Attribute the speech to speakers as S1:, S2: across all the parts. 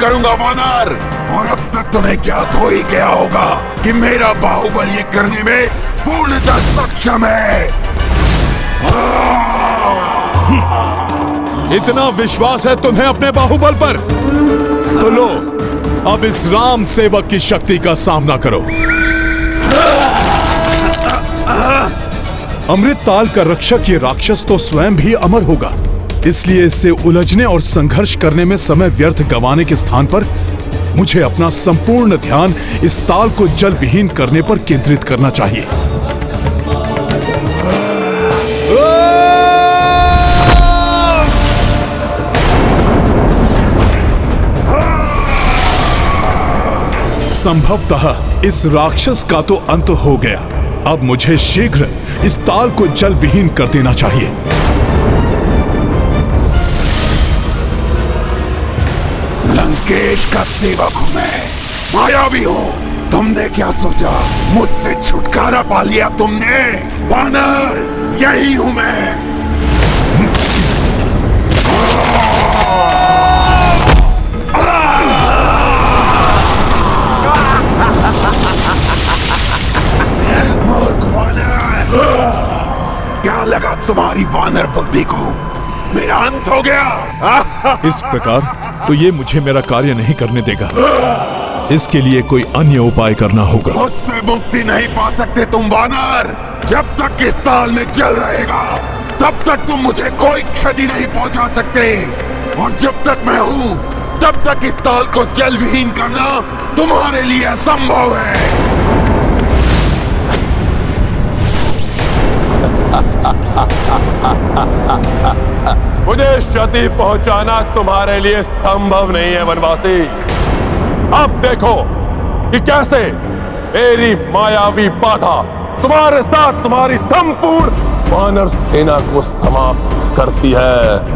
S1: करूंगा वानर। और अब तक तुम्हें ज्ञात हो ही गया होगा कि मेरा बाहुबल ये करने में पूर्णतः सक्षम है।
S2: इतना विश्वास है तुम्हें अपने बाहुबल पर? तो लो, अब इस राम सेवक की शक्ति का सामना करो। अमृत ताल का रक्षक ये राक्षस तो स्वयं भी अमर होगा, इसलिए इससे उलझने और संघर्ष करने में समय व्यर्थ गंवाने के स्थान पर मुझे अपना संपूर्ण ध्यान इस ताल को जल विहीन करने पर केंद्रित करना चाहिए। संभवतः इस राक्षस का तो अंत हो गया। अब मुझे शीघ्र इस ताल को जल विहीन कर देना चाहिए।
S1: लंकेश का सेवक हूं मैं, मायावी हूं। तुमने क्या सोचा मुझसे छुटकारा पा लिया तुमने? वानर, यही हूं मैं। क्या लगा तुम्हारी वानर बुद्धि को? मेरा अंत हो गया।
S2: इस प्रकार तो ये मुझे मेरा कार्य नहीं करने देगा। इसके लिए कोई अन्य उपाय करना होगा।
S1: मुझसे मुक्ति नहीं पा सकते तुम वानर। जब तक इस ताल में जल रहेगा तब तक तुम मुझे कोई क्षति नहीं पहुंचा सकते। और जब तक मैं हूं तब तक इस ताल को जल विहीन करना तुम्हारे लिए असंभव है।
S3: मुझे क्षति पहुंचाना तुम्हारे लिए संभव नहीं है वनवासी। अब देखो कि कैसे मेरी मायावी बाधा तुम्हारे साथ तुम्हारी संपूर्ण वानर सेना को समाप्त करती है।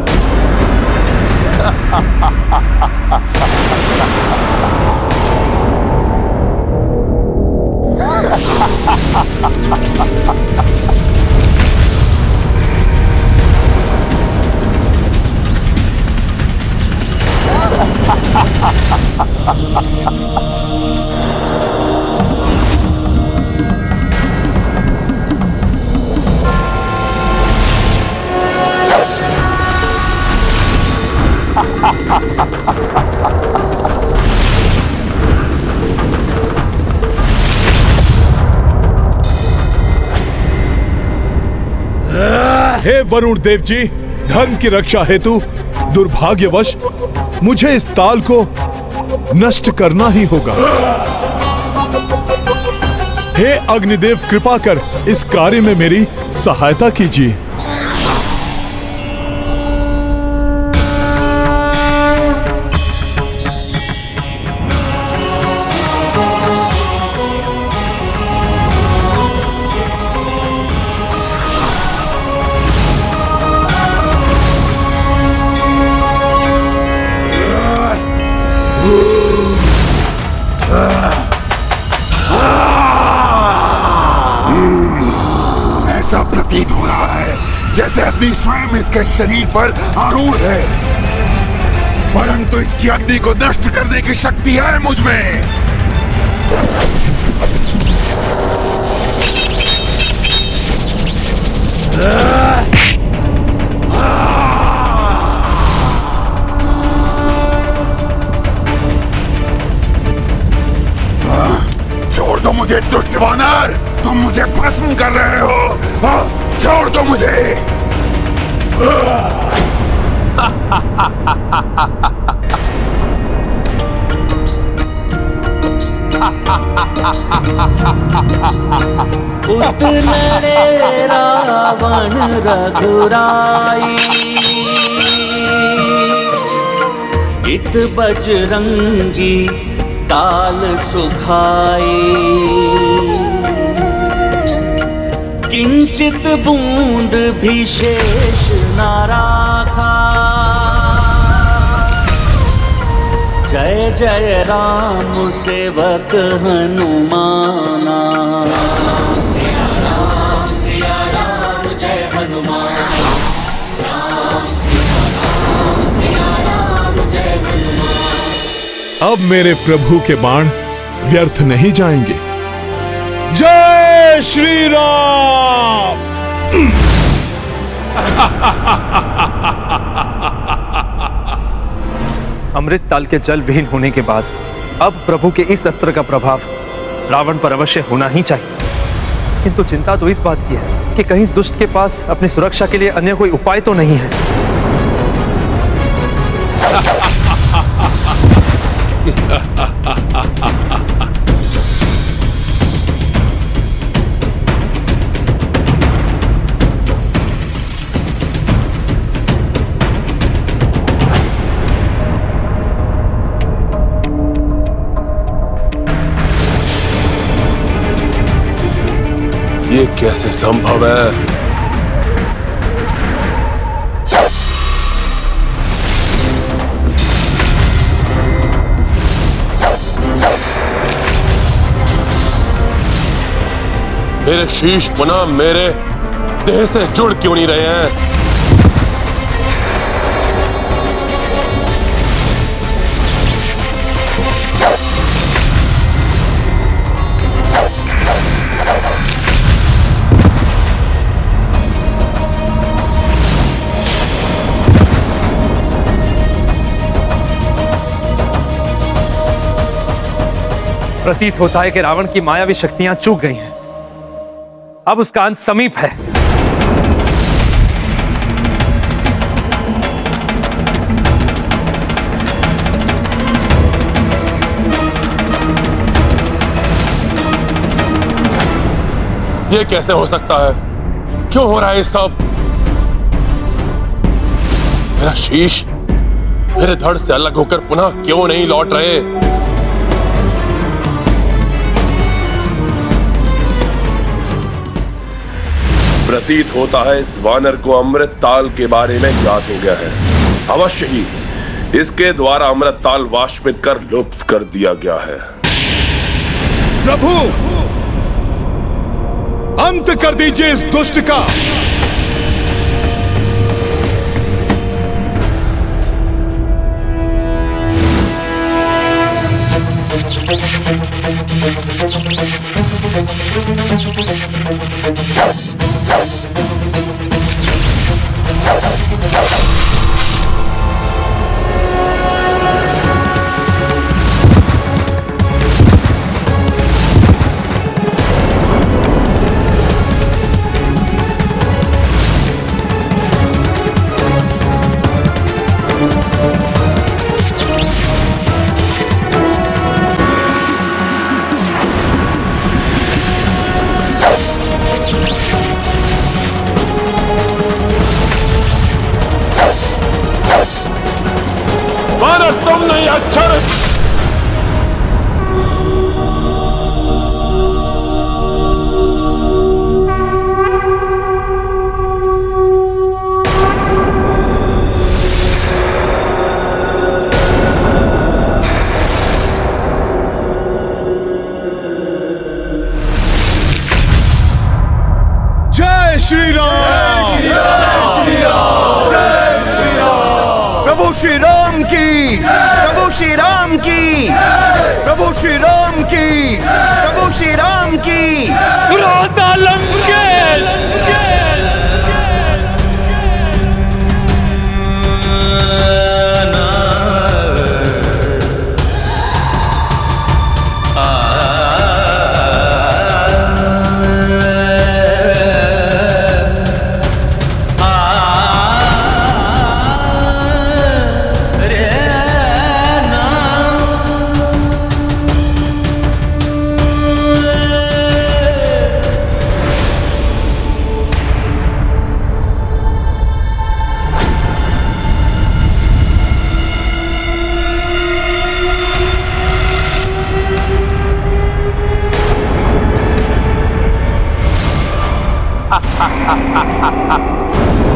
S2: हे वरुण देव जी, धर्म की रक्षा हेतु दुर्भाग्यवश मुझे इस ताल को नष्ट करना ही होगा। हे अग्निदेव, कृपा कर इस कार्य में मेरी सहायता कीजिए।
S1: ऐसा प्रतीत हो रहा है जैसे अग्नि स्वयं इसके शरीर पर आरूढ़ है, परंतु इसकी अग्नि को नष्ट करने की शक्ति है मुझ में। छोड़ दो मुझे दुष्ट वानर, तुम मुझे भस्म कर रहे हो। छोड़ दो मुझे।
S4: उतरे रावण रघुराई, इत बजरंगी ताल सुखाई। किंचित बूंद भी शेष न राखा, जय जय राम सेवक हनुमाना। राम सिया राम जय हनुमान। राम सिया राम जय हनुमान।
S2: अब मेरे प्रभु के बाण व्यर्थ नहीं जाएंगे। जय श्री राम।
S5: अमृत ताल के जल विहीन होने के बाद अब प्रभु के इस अस्त्र का प्रभाव रावण पर अवश्य होना ही चाहिए। किंतु चिंता तो इस बात की है कि कहीं इस दुष्ट के पास अपनी सुरक्षा के लिए अन्य कोई उपाय तो नहीं है।
S3: ये कैसे संभव है? मेरे शीश पुनः मेरे देह से जुड़ क्यों नहीं रहे हैं?
S5: प्रतीत होता है कि रावण की मायावी शक्तियां चूक गई हैं। अब उसका अंत समीप है।
S3: ये कैसे हो सकता है? क्यों हो रहा है ये सब? मेरा शीश मेरे धड़ से अलग होकर पुनः क्यों नहीं लौट रहे? प्रतीत होता है इस वानर को अमृत ताल के बारे में ज्ञात हो गया है। अवश्य ही इसके द्वारा अमृत ताल वाष्पित कर लुप्त कर दिया गया है।
S2: प्रभु, अंत कर दीजिए इस दुष्ट का।
S3: तुम नहीं अच्छा
S2: जय श्री राम।
S6: प्रभु श्री राम की, प्रभु श्री राम की, प्रभु श्री राम की, प्रभु श्री राम की।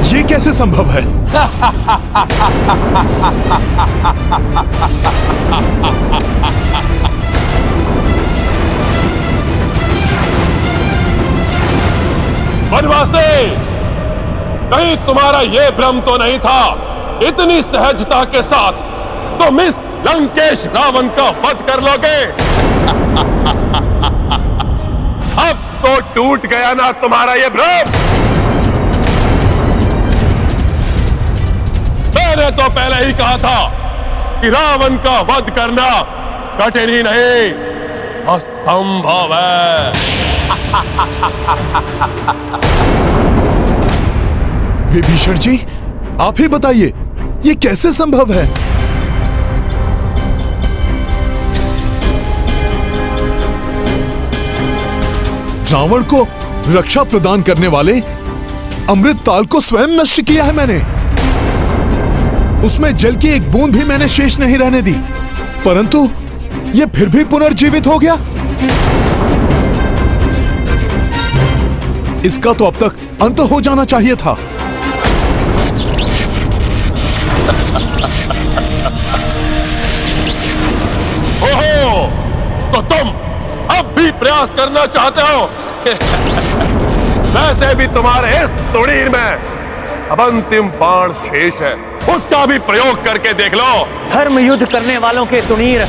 S2: ये कैसे संभव है?
S3: वनवासी, कहीं तुम्हारा यह भ्रम तो नहीं था? इतनी सहजता के साथ तुम इस लंकेश रावण का वध कर लोगे? अब तो टूट गया ना तुम्हारा ये भ्रम। मैंने तो पहले ही कहा था कि रावण का वध करना कठिन ही नहीं, असंभव है।
S2: विभीषण जी, आप ही बताइए, ये कैसे संभव है? रावण को रक्षा प्रदान करने वाले अमृत ताल को स्वयं नष्ट किया है मैंने। उसमें जल की एक बूंद भी मैंने शेष नहीं रहने दी, परंतु यह फिर भी पुनर्जीवित हो गया। इसका तो अब तक अंत हो जाना चाहिए था।
S3: ओहो, तो तुम अब भी प्रयास करना चाहते हो? वैसे भी तुम्हारे इस तुड़ीर में अब अंतिम बाण शेष है, उसका भी प्रयोग करके देख लो।
S7: धर्म युद्ध करने वालों के तुणीर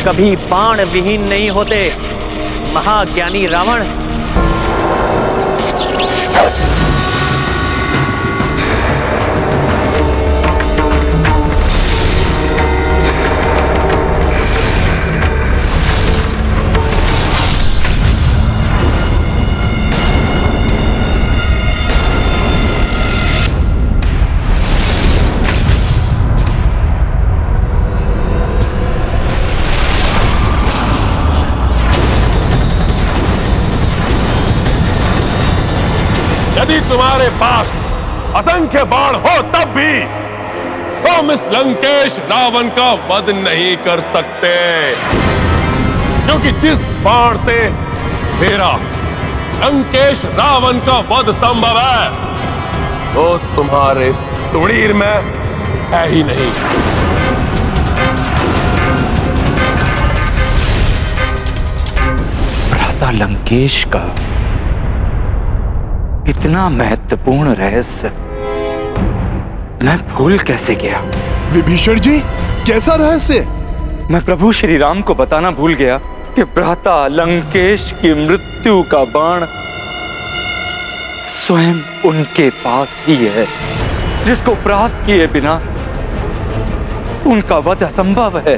S7: कभी बाण विहीन नहीं होते, महाज्ञानी रावण।
S3: यदि तुम्हारे पास असंख्य बाण हो तब भी तुम इस लंकेश रावण का वध नहीं कर सकते, क्योंकि जिस बाण से मेरा लंकेश रावण का वध संभव है वो तुम्हारे इस तुड़ीर में है ही नहीं।
S8: भ्राता लंकेश का इतना महत्वपूर्ण रहस्य मैं भूल कैसे गया?
S2: विभीषण जी, कैसा रहस्य?
S8: मैं प्रभु श्री राम को बताना भूल गया कि भ्राता लंकेश की मृत्यु का बाण स्वयं उनके पास ही है, जिसको प्राप्त किए बिना उनका वध असंभव है।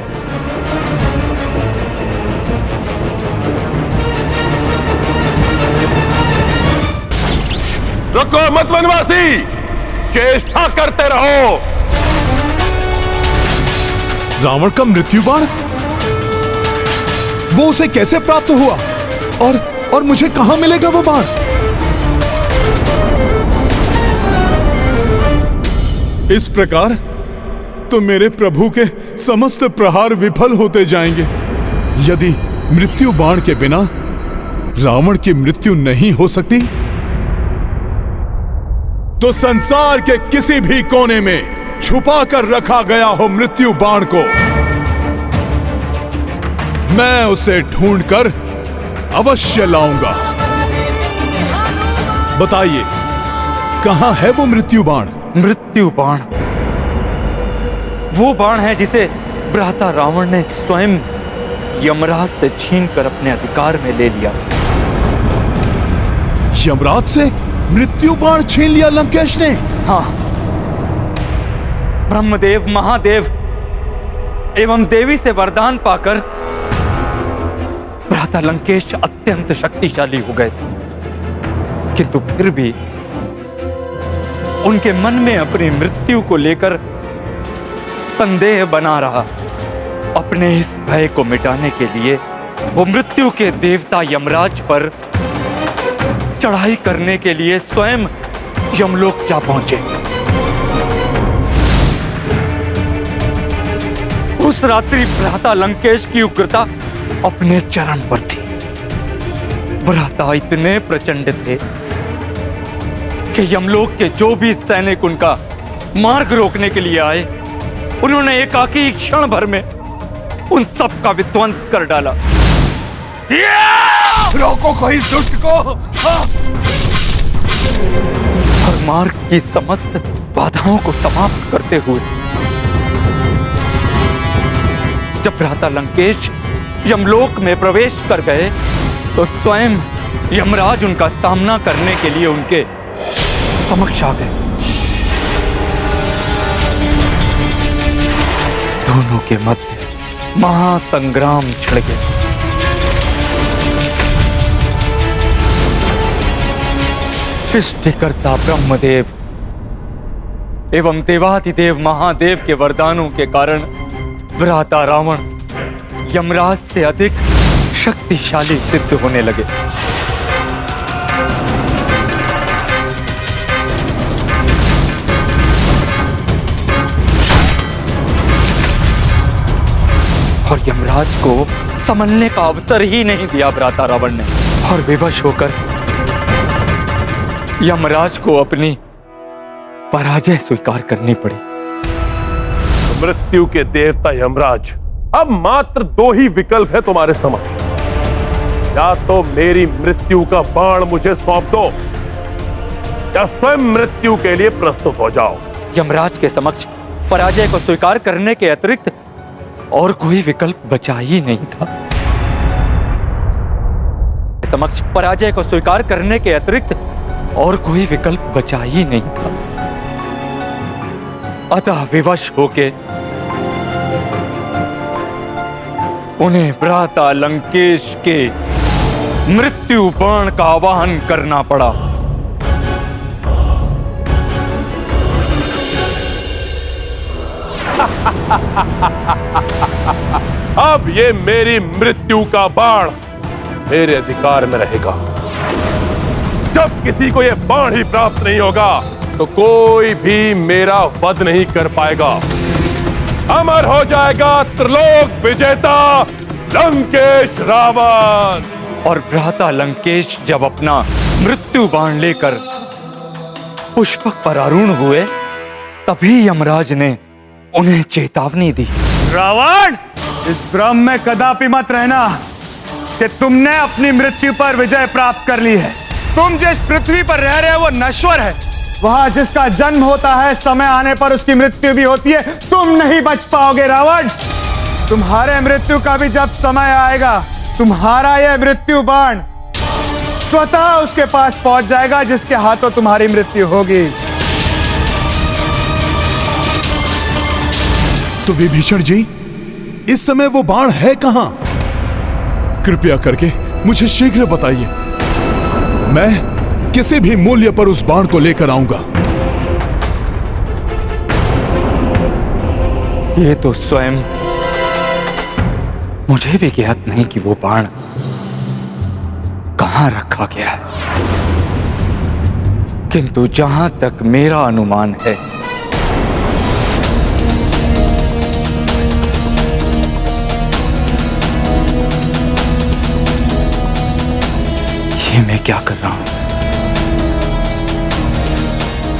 S3: रुको मत वनवासी, चेष्टा करते रहो।
S2: रावण का मृत्यु बाण, वो उसे कैसे प्राप्त हुआ और मुझे कहां मिलेगा वो बाण? इस प्रकार तो मेरे प्रभु के समस्त प्रहार विफल होते जाएंगे। यदि मृत्यु बाण के बिना रावण की मृत्यु नहीं हो सकती, तो संसार के किसी भी कोने में छुपा कर रखा गया हो मृत्यु बाण को, मैं उसे ढूंढकर अवश्य लाऊंगा। बताइए, कहां है वो मृत्यु बाण?
S8: मृत्यु बाण वो बाण है जिसे भ्राता रावण ने स्वयं यमराज से छीनकर अपने अधिकार में ले लिया था।
S2: यमराज से मृत्यु बाण छीन लिया लंकेश ने?
S8: हाँ, ब्रह्मदेव, महादेव एवं देवी से वरदान पाकर भ्राता लंकेश अत्यंत शक्तिशाली हो गए थे, किंतु फिर भी उनके मन में अपनी मृत्यु को लेकर संदेह बना रहा। अपने इस भय को मिटाने के लिए वो मृत्यु के देवता यमराज पर चढ़ाई करने के लिए स्वयं यमलोक जा पहुंचे। उस रात्रि भ्राता लंकेश की उग्रता अपने चरम पर थी। भ्राता इतने प्रचंड थे कि यमलोक के जो भी सैनिक उनका मार्ग रोकने के लिए आए, उन्होंने एकाकी क्षण भर में उन सब का विध्वंस कर डाला।
S6: रोको कोई दुष्ट को।
S8: और मार्ग की समस्त बाधाओं को समाप्त करते हुए जब भ्राता लंकेश यमलोक में प्रवेश कर गए तो स्वयं यमराज उनका सामना करने के लिए उनके समक्ष आ गए। दोनों के मध्य महासंग्राम छिड़ गया। सृष्टिकर्ता ब्रह्मदेव एवं देवाधिदेव महादेव के वरदानों के कारण भ्राता रावण यमराज से अधिक शक्तिशाली सिद्ध होने लगे। और यमराज को संभलने का अवसर ही नहीं दिया भ्राता रावण ने, और विवश होकर यमराज को अपनी पराजय स्वीकार करनी पड़ी।
S3: मृत्यु के देवता यमराज, अब मात्र दो ही विकल्प है तुम्हारे समक्ष। या तो मेरी मृत्यु का बाण मुझे सौंप दो, या स्वयं मृत्यु के लिए प्रस्तुत हो जाओ।
S8: यमराज के समक्ष पराजय को स्वीकार करने के अतिरिक्त और कोई विकल्प बचा ही नहीं था। समक्ष पराजय को स्वीकार करने के अतिरिक्त और कोई विकल्प बचा ही नहीं था। अतः विवश होके उन्हें भ्राता लंकेश के मृत्यु बाण का आवाहन करना पड़ा।
S3: अब ये मेरी मृत्यु का बाण मेरे अधिकार में रहेगा। जब किसी को यह बाण ही प्राप्त नहीं होगा तो कोई भी मेरा वध नहीं कर पाएगा। अमर हो जाएगा त्रिलोक विजेता लंकेश रावण।
S8: और भ्राता लंकेश जब अपना मृत्यु बाण लेकर पुष्पक पर आरूढ़ हुए, तभी यमराज ने उन्हें चेतावनी दी।
S6: रावण, इस भ्रम में कदापि मत रहना कि तुमने अपनी मृत्यु पर विजय प्राप्त कर ली है। तुम जिस पृथ्वी पर रह रहे हो वो नश्वर है। वहां जिसका जन्म होता है, समय आने पर उसकी मृत्यु भी होती है। तुम नहीं बच पाओगे रावण। तुम्हारे मृत्यु का भी जब समय आएगा, तुम्हारा यह मृत्यु बाण स्वतः उसके पास पहुंच जाएगा जिसके हाथों तुम्हारी मृत्यु होगी।
S2: तो विभीषण जी, इस समय वो बाण है कहां? कृपया करके मुझे शीघ्र बताइए। मैं किसी भी मूल्य पर उस बाण को लेकर आऊंगा।
S8: ये तो स्वयं मुझे भी ज्ञात नहीं कि वो बाण कहां रखा गया है, किंतु जहां तक मेरा अनुमान है, ये मैं क्या कर रहा हूं?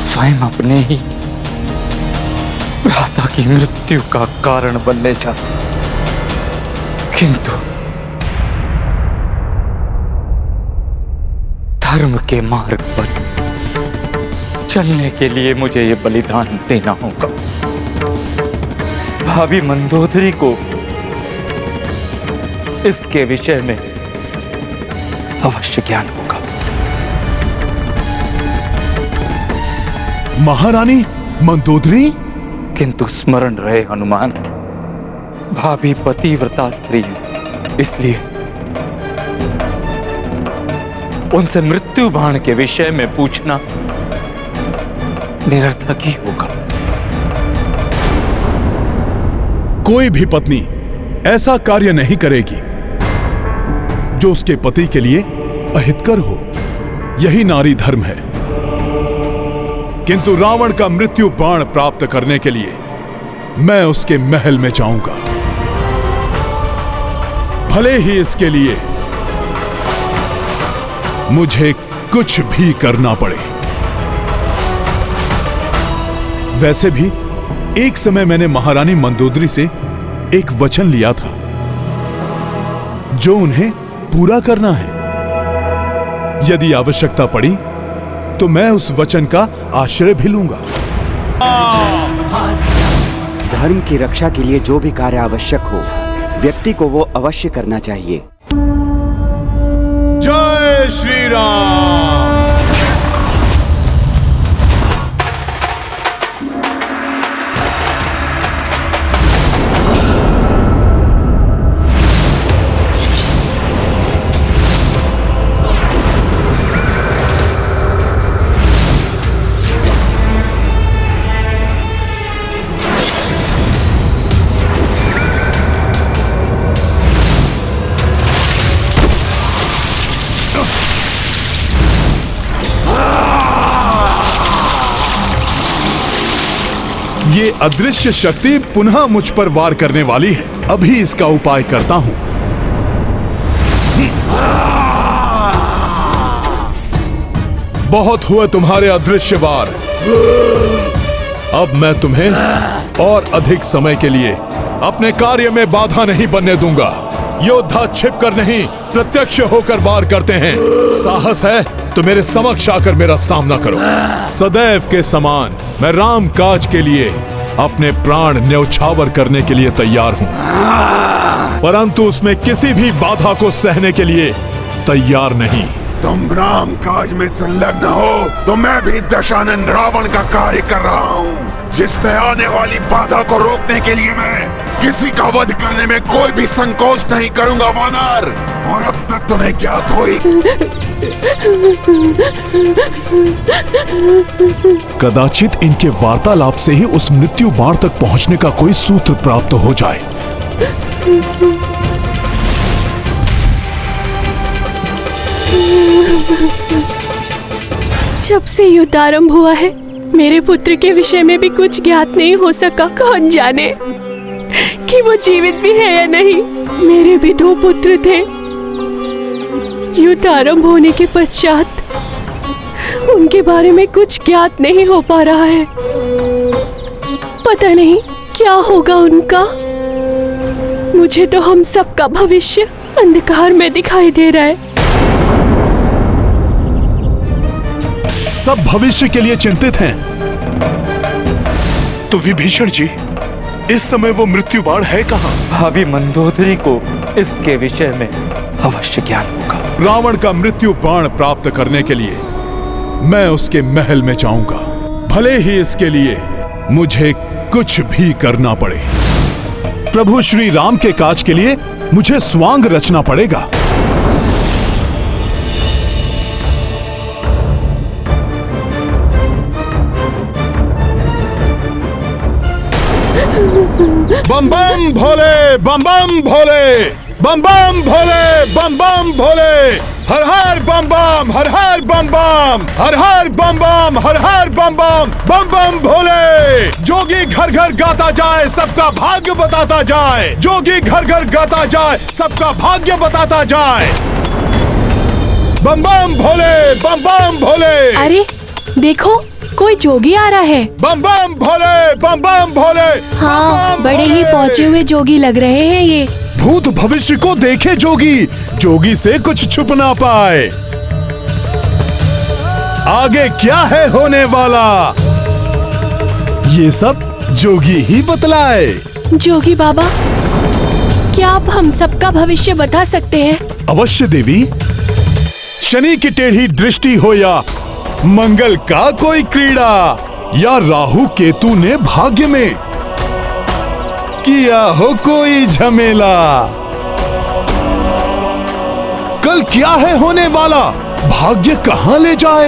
S8: स्वयं अपने ही भ्राता की मृत्यु का कारण बनने जा, किंतु धर्म के मार्ग पर चलने के लिए मुझे यह बलिदान देना होगा। भाभी मंदोदरी को इसके विषय में अवश्य ज्ञान होगा।
S2: महारानी मंदोदरी?
S8: किंतु स्मरण रहे हनुमान, भाभी पतिव्रता स्त्री है, इसलिए उनसे मृत्यु बाण के विषय में पूछना निरर्थक ही होगा।
S2: कोई भी पत्नी ऐसा कार्य नहीं करेगी जो उसके पति के लिए अहितकर हो। यही नारी धर्म है। किंतु रावण का मृत्यु बाण प्राप्त करने के लिए मैं उसके महल में जाऊंगा, भले ही इसके लिए मुझे कुछ भी करना पड़े। वैसे भी एक समय मैंने महारानी मंदोदरी से एक वचन लिया था जो उन्हें पूरा करना है। यदि आवश्यकता पड़ी तो मैं उस वचन का आश्रय भी लूंगा।
S9: धर्म की रक्षा के लिए जो भी कार्य आवश्यक हो व्यक्ति को वो अवश्य करना चाहिए।
S2: जय श्री राम। ये अदृश्य शक्ति पुनः मुझ पर वार करने वाली है। अभी इसका उपाय करता हूं। बहुत हुए तुम्हारे अदृश्य वार। अब मैं तुम्हें और अधिक समय के लिए अपने कार्य में बाधा नहीं बनने दूंगा। योद्धा छिपकर नहीं, प्रत्यक्ष होकर वार करते हैं। साहस है तो मेरे समक्ष आकर मेरा सामना करो। सदैव के समान मैं राम काज के लिए अपने प्राण न्यौछावर करने के लिए तैयार हूं, परंतु उसमें किसी भी बाधा को सहने के लिए तैयार नहीं।
S1: तुम राम काज में संलग्न हो तो मैं भी दशानन रावण का कार्य कर रहा हूँ, जिसमें आने वाली बाधा को रोकने के लिए मैं किसी का वध करने में कोई भी संकोच नहीं करूंगा वानर। और अब तक तुम्हें ज्ञात हुई।
S2: कदाचित इनके वार्तालाप से ही उस मृत्यु बाण तक पहुंचने का कोई सूत्र प्राप्त हो जाए।
S10: जब से युद्ध आरंभ हुआ है, मेरे पुत्र के विषय में भी कुछ ज्ञात नहीं हो सका। कौन जाने कि वो जीवित भी है या नहीं। मेरे भी 2 पुत्र थे। युद्ध आरंभ होने के पश्चात उनके बारे में कुछ ज्ञात नहीं हो पा रहा है। पता नहीं क्या होगा उनका। मुझे तो हम सबका भविष्य अंधकार में दिखाई दे रहा है।
S2: सब भविष्य के लिए चिंतित हैं। तो विभीषण जी, इस समय वो मृत्यु बाण है कहाँ?
S8: भाभी मंदोदरी को इसके विषय में अवश्य ज्ञान होगा।
S2: रावण का मृत्यु बाण प्राप्त करने के लिए मैं उसके महल में जाऊंगा, भले ही इसके लिए मुझे कुछ भी करना पड़े। प्रभु श्री राम के काज के लिए मुझे स्वांग रचना पड़ेगा। बम बम भोले, बम बम भोले, बम बम भोले, बम बम भोले। हर हर बम बम, हर हर बम बम, हर हर बम बम, हर हर बम बम, बम बम भोले। जोगी घर घर गाता जाए, सबका भाग्य बताता जाए। जोगी घर घर गाता जाए, सबका भाग्य बताता जाए। बम बम भोले, बम बम भोले।
S10: अरे देखो, कोई जोगी आ रहा है।
S2: बम बम भोले, बम बम भोले।
S10: हाँ, बड़े ही पहुँचे हुए जोगी लग रहे हैं ये।
S2: भूत भविष्य को देखे जोगी, जोगी से कुछ छुप ना पाए। आगे क्या है होने वाला, ये सब जोगी ही बतलाए।
S10: जोगी बाबा, क्या आप हम सबका भविष्य बता सकते हैं?
S2: अवश्य देवी। शनि की टेढ़ी दृष्टि हो या मंगल का कोई क्रीड़ा, या राहु केतु ने भाग्य में किया हो कोई झमेला। कल क्या है होने वाला, भाग्य कहाँ ले जाए,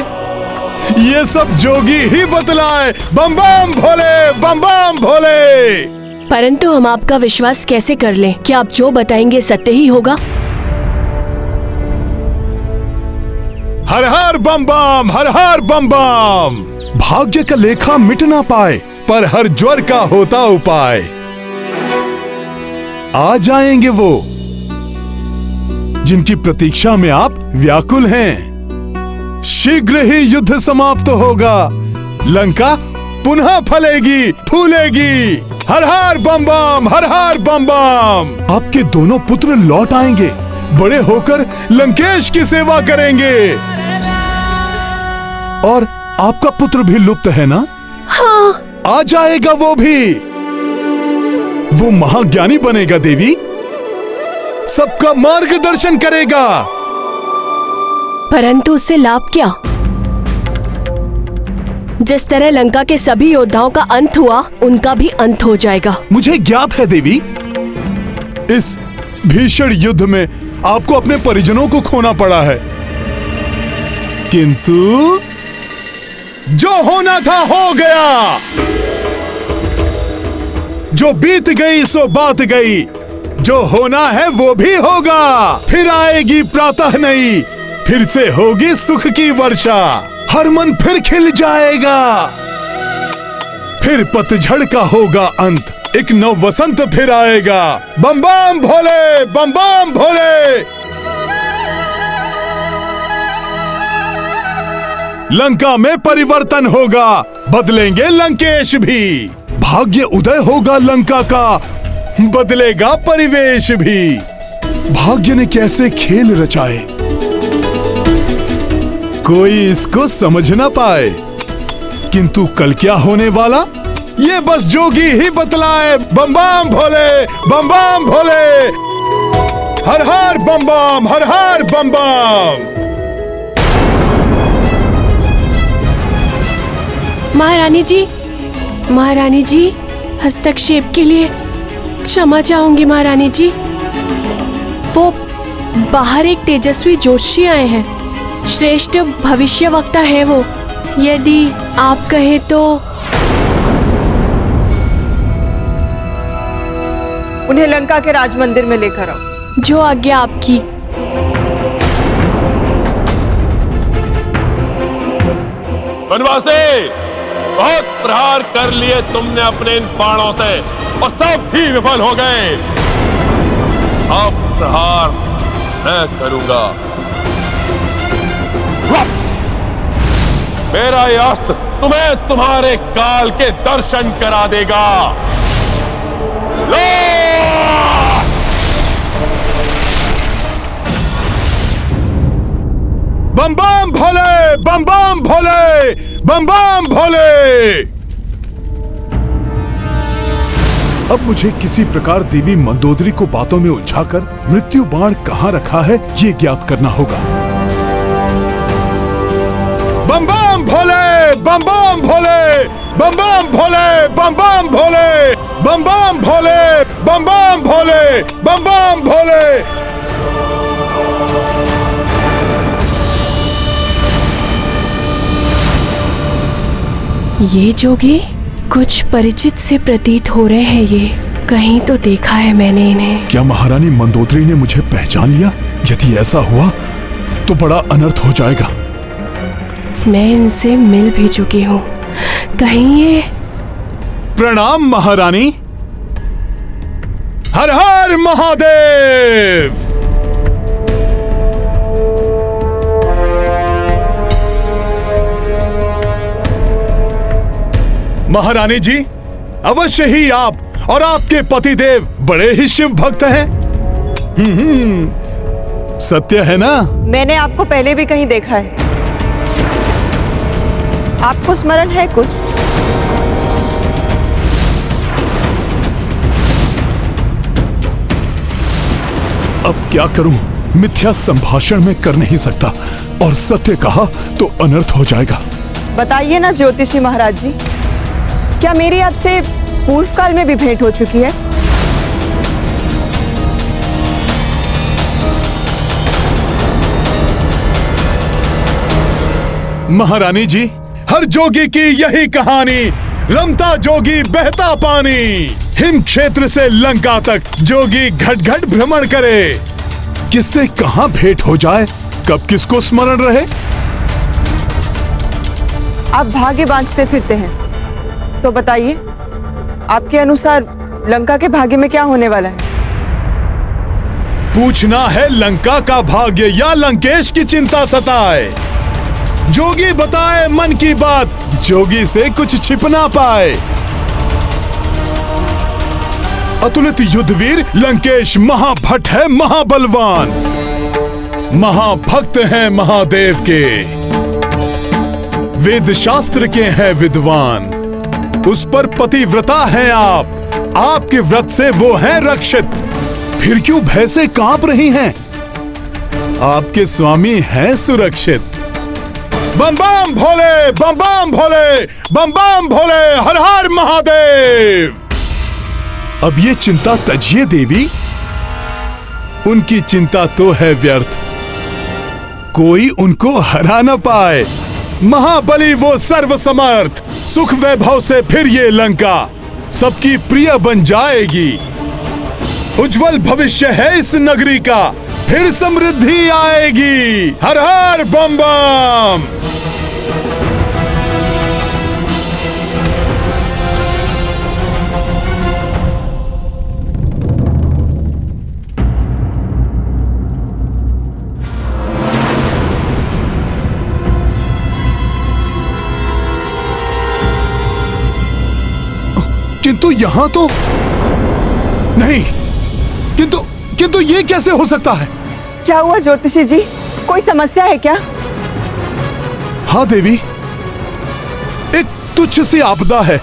S2: ये सब जोगी ही बतलाए। बम बम भोले, बम बम भोले।
S10: परंतु हम आपका विश्वास कैसे कर लें? क्या आप जो बताएंगे सत्य ही होगा?
S2: हर हर बम बम, हर हर बम बम। भाग्य का लेखा मिट ना पाए, पर हर ज्वर का होता उपाय। आ जाएंगे वो जिनकी प्रतीक्षा में आप व्याकुल हैं। शीघ्र ही युद्ध समाप्त होगा, लंका पुनः फलेगी फूलेगी। हर हर बम बम, हर हर बम बम। आपके दोनों पुत्र लौट आएंगे, बड़े होकर लंकेश की सेवा करेंगे। और आपका पुत्र भी लुप्त है ना?
S10: हाँ।
S2: आ जाएगा वो भी। वो महाज्ञानी बनेगा देवी। सबका मार्गदर्शन करेगा।
S10: परंतु उससे लाभ क्या? जिस तरह लंका के सभी योद्धाओं का अंत हुआ, उनका भी अंत हो जाएगा।
S2: मुझे ज्ञात है देवी, इस भीषण युद्ध में आपको अपने परिजनों को खोना पड़ा है, किंतु जो होना था हो गया। जो बीत गई सो बात गई, जो होना है वो भी होगा। फिर आएगी प्रातः नई, फिर से होगी सुख की वर्षा, हर मन फिर खिल जाएगा। फिर पतझड़ का होगा अंत, एक नव वसंत फिर आएगा। बम बम भोले, बम बम भोले। लंका में परिवर्तन होगा, बदलेंगे लंकेश भी। भाग्य उदय होगा लंका का, बदलेगा परिवेश भी। भाग्य ने कैसे खेल रचाए, कोई इसको समझ ना पाए, किंतु कल क्या होने वाला ये बस जोगी ही बतलाए। बम बम भोले, बम बम भोले। हर हर बम बम, हर हर बम बम।
S10: महारानी जी, महारानी जी, हस्तक्षेप के लिए क्षमा चाहूंगी महारानी जी। वो बाहर एक तेजस्वी जोशी आए हैं, श्रेष्ठ भविष्यवक्ता है वो। यदि आप कहें तो
S11: उन्हें लंका के राज मंदिर में लेकर आओ।
S10: जो आज्ञा आपकी।
S3: वनवासी, बहुत प्रहार कर लिए तुमने अपने इन बाणों से और सब भी विफल हो गए। अब प्रहार मैं करूंगा। मेरा ये अस्त्र तुम्हें तुम्हारे काल के दर्शन करा देगा। लो!
S2: बम बम भोले, बम बम भोले, बम बम भोले। अब मुझे किसी प्रकार देवी मंदोदरी को बातों में उलझाकर मृत्यु बाण कहाँ रखा है ये ज्ञात करना होगा। बम बम भोले, बम बम भोले, बम बम भोले, बम बम भोले, बम बम भोले, बम बम भोले, बम बम भोले।
S10: ये जोगी कुछ परिचित से प्रतीत हो रहे हैं। ये कहीं तो देखा है मैंने इन्हें।
S2: क्या महारानी मंदोदरी ने मुझे पहचान लिया? यदि ऐसा हुआ तो बड़ा अनर्थ हो जाएगा।
S10: मैं इनसे मिल भी चुकी हूँ, कहीं ये।
S2: प्रणाम महारानी। हर हर महादेव। महारानी जी, अवश्य ही आप और आपके पतिदेव बड़े ही शिव भक्त हैं। सत्य है ना?
S11: मैंने आपको पहले भी कहीं देखा है। आपको स्मरण है कुछ?
S2: अब क्या करूं? मिथ्या संभाषण में कर नहीं सकता, और सत्य कहा तो अनर्थ हो जाएगा।
S11: बताइए ना ज्योतिषी महाराज जी, क्या मेरी आपसे पूर्व काल में भी भेंट हो चुकी है?
S2: महारानी जी, हर जोगी की यही कहानी, रमता जोगी बहता पानी। हिम क्षेत्र से लंका तक जोगी घट घट भ्रमण करे। किससे कहां भेंट हो जाए, कब किसको स्मरण रहे।
S11: आप भाग्य बांचते फिरते हैं, तो बताइए आपके अनुसार लंका के भाग्य में क्या होने वाला है?
S2: पूछना है लंका का भाग्य या लंकेश की चिंता सताए। जोगी बताए मन की बात, जोगी से कुछ छिप ना पाए। अतुलित युद्धवीर लंकेश महाभट है, महाबलवान, महाभक्त हैं महादेव के, वेद शास्त्र के हैं विद्वान। उस पर पतिव्रता हैं आप, आपके व्रत से वो हैं रक्षित। फिर क्यों भय से कांप रही हैं? आपके स्वामी हैं सुरक्षित। बम बम भोले, बम बम भोले, बम बम भोले, हर हर महादेव। अब ये चिंता तजिए देवी, उनकी चिंता तो है व्यर्थ, कोई उनको हरा न पाए। महाबली वो सर्वसमर्थ, सुख वैभव से फिर ये लंका सबकी प्रिय बन जाएगी। उज्जवल भविष्य है इस नगरी का, फिर समृद्धि आएगी। हर हर बम बम। किंतु यहां तो नहीं, किंतु ये कैसे हो सकता है?
S11: क्या हुआ ज्योतिषी जी, कोई समस्या है क्या?
S2: हाँ देवी, एक तुच्छ सी आपदा है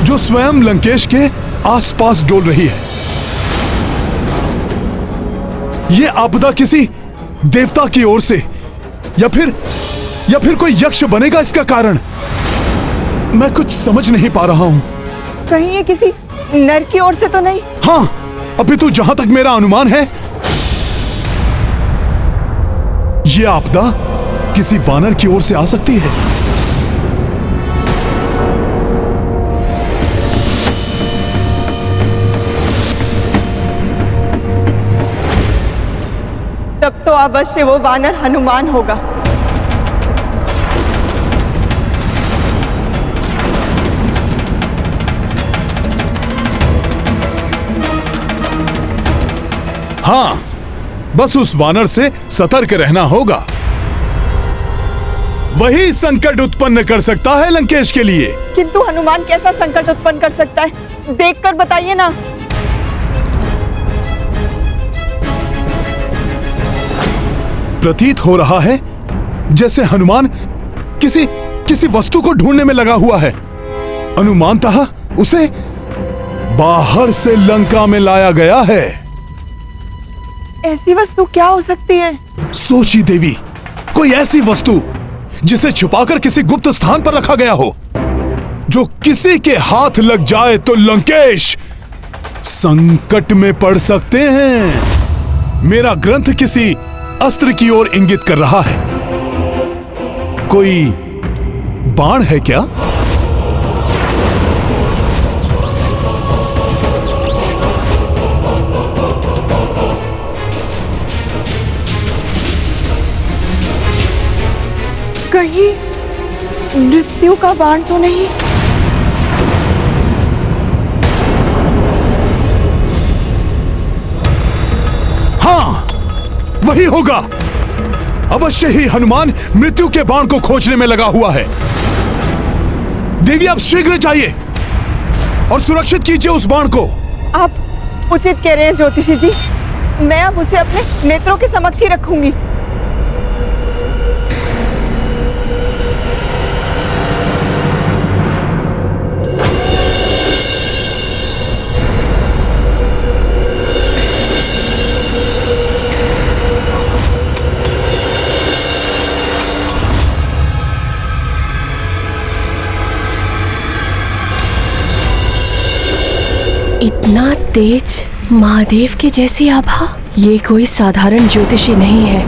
S2: जो स्वयं लंकेश के आसपास डोल रही है। ये आपदा किसी देवता की ओर से या फिर कोई यक्ष बनेगा इसका कारण। मैं कुछ समझ नहीं पा रहा हूं।
S11: कहीं ये किसी नर की ओर से तो नहीं?
S2: हाँ, अपितु जहां तक मेरा अनुमान है, ये आपदा किसी वानर की ओर से आ सकती है।
S11: तब तो अवश्य वो वानर हनुमान होगा।
S2: हाँ, बस उस वानर से सतर्क रहना होगा। वही संकट उत्पन्न कर सकता है लंकेश के लिए।
S11: किंतु हनुमान कैसा संकट उत्पन्न कर सकता है, देखकर बताइए ना।
S2: प्रतीत हो रहा है जैसे हनुमान किसी वस्तु को ढूंढने में लगा हुआ है। अनुमानतः उसे बाहर से लंका में लाया गया है।
S11: ऐसी वस्तु क्या हो सकती है?
S2: सोची देवी, कोई ऐसी वस्तु जिसे छुपाकर किसी गुप्त स्थान पर रखा गया हो, जो किसी के हाथ लग जाए तो लंकेश संकट में पड़ सकते हैं। मेरा ग्रंथ किसी अस्त्र की ओर इंगित कर रहा है। कोई बाण है क्या?
S11: कहीं मृत्यु का बाण तो नहीं?
S2: हाँ, वही होगा। अवश्य ही हनुमान मृत्यु के बाण को खोजने में लगा हुआ है। देवी, आप शीघ्र जाइए और सुरक्षित कीजिए उस बाण को।
S11: आप उचित कह रहे हैं ज्योतिषी जी, मैं अब उसे अपने नेत्रों के समक्ष ही रखूंगी।
S10: इतना तेज महादेव की जैसी आभा, ये कोई साधारण ज्योतिषी नहीं है।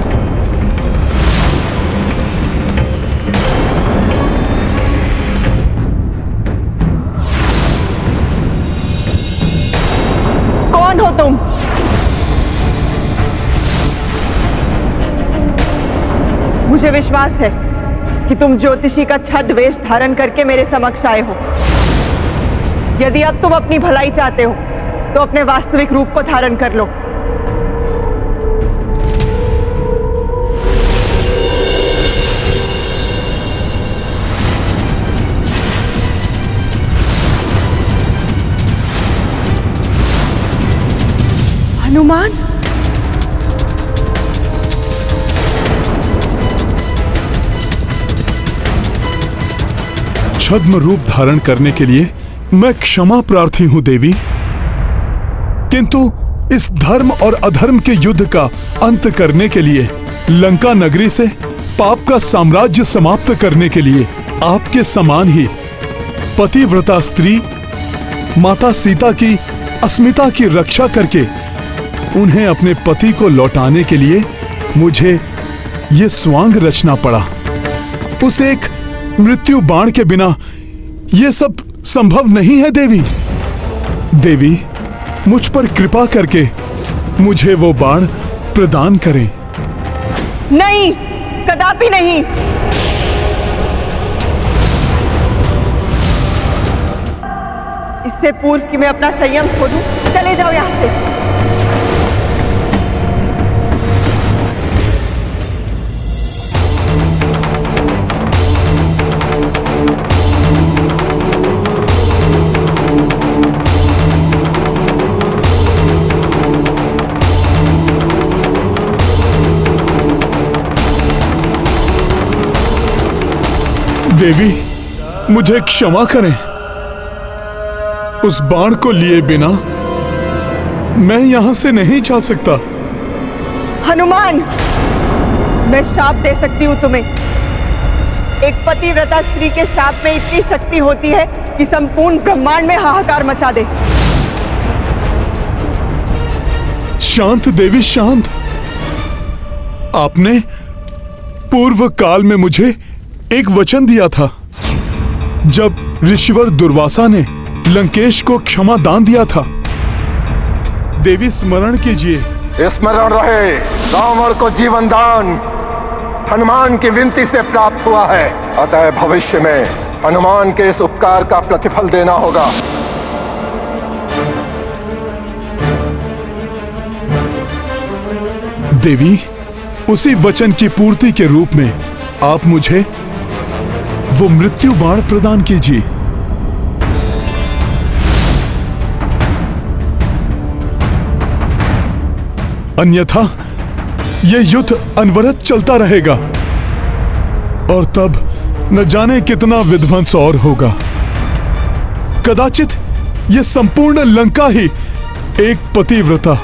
S11: कौन हो तुम? मुझे विश्वास है कि तुम ज्योतिषी का छद्म वेश धारण करके मेरे समक्ष आए हो। यदि अब तुम अपनी भलाई चाहते हो तो अपने वास्तविक रूप को धारण कर लो। हनुमान,
S2: छद्म रूप धारण करने के लिए मैं क्षमा प्रार्थी हूं देवी, किंतु इस धर्म और अधर्म के युद्ध का अंत करने के लिए, लंका नगरी से पाप का साम्राज्य समाप्त करने के लिए आपके समान ही पतिव्रता स्त्री माता सीता की अस्मिता की रक्षा करके उन्हें अपने पति को लौटाने के लिए मुझे ये स्वांग रचना पड़ा। उस एक मृत्यु बाण के बिना ये सब संभव नहीं है देवी। देवी, मुझ पर कृपा करके मुझे वो बाण प्रदान करें।
S11: नहीं, कदापि नहीं। इससे पूर्व कि मैं अपना संयम खो दूं, चले जाओ यहां से।
S2: देवी, मुझे क्षमा करें। उस बाण को लिए बिना मैं यहां से नहीं जा सकता।
S11: हनुमान, मैं श्राप दे सकती हूं तुम्हें। एक पतिव्रता स्त्री के श्राप में इतनी शक्ति होती है कि संपूर्ण ब्रह्मांड में हाहाकार मचा दे।
S2: शांत देवी, शांत। आपने पूर्व काल में मुझे एक वचन दिया था। जब ऋषिवर दुर्वासा ने लंकेश को क्षमा दान दिया था। देवी, स्मरण कीजिए।
S3: स्मरण रहे, रावण को जीवन दान हनुमान की विनती से प्राप्त हुआ है। अतः भविष्य में हनुमान के इस उपकार का प्रतिफल देना होगा।
S2: देवी, उसी वचन की पूर्ति के रूप में आप मुझे वो मृत्यु बाण प्रदान कीजिए। अन्यथा यह युद्ध अनवरत चलता रहेगा और तब न जाने कितना विध्वंस और होगा। कदाचित यह संपूर्ण लंका ही एक पतिव्रता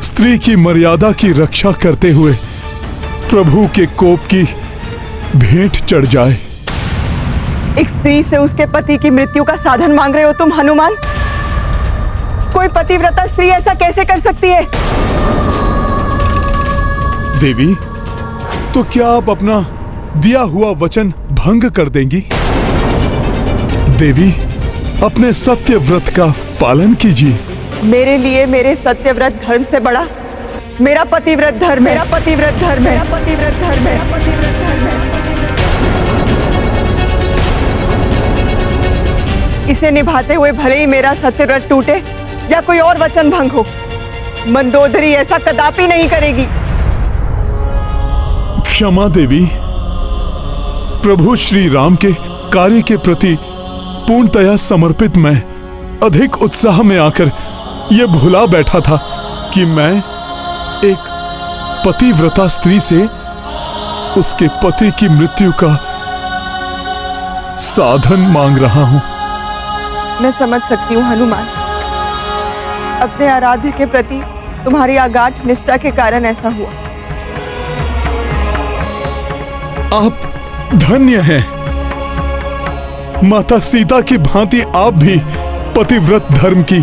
S2: स्त्री की मर्यादा की रक्षा करते हुए प्रभु के कोप की भेंट चढ़ जाए।
S11: एक स्त्री से उसके पति की मृत्यु का साधन मांग रहे हो तुम, हनुमान? कोई पतिव्रता स्त्री ऐसा कैसे कर सकती है?
S2: देवी, तो क्या आप अपना दिया हुआ वचन भंग कर देंगी? देवी, अपने सत्य व्रत का पालन कीजिए।
S11: मेरे लिए मेरे सत्यव्रत धर्म से बड़ा मेरा पतिव्रत धर्म है। मेरा पतिव्रत धर्म है। मेरा पतिव्रत धर्म है। मेरा पतिव्रत धर्म है। इसे निभाते हुए भले ही मेरा सत्यव्रत टूटे या कोई और वचन भंग हो, मंदोदरी ऐसा कदापि नहीं करेगी।
S2: क्षमा देवी। प्रभु श्री राम के कार्य के प्रति पूर्णतया समर्पित मैं अधिक उत्साह में आकर यह भुला बैठा था कि मैं एक पतिव्रता स्त्री से उसके पति की मृत्यु का साधन मांग रहा हूं।
S11: मैं समझ सकती हूँ हनुमान, अपने आराध्य के प्रति तुम्हारी अगाध निष्ठा के कारण ऐसा हुआ।
S2: आप धन्य हैं। माता सीता की भांति आप भी पतिव्रत धर्म की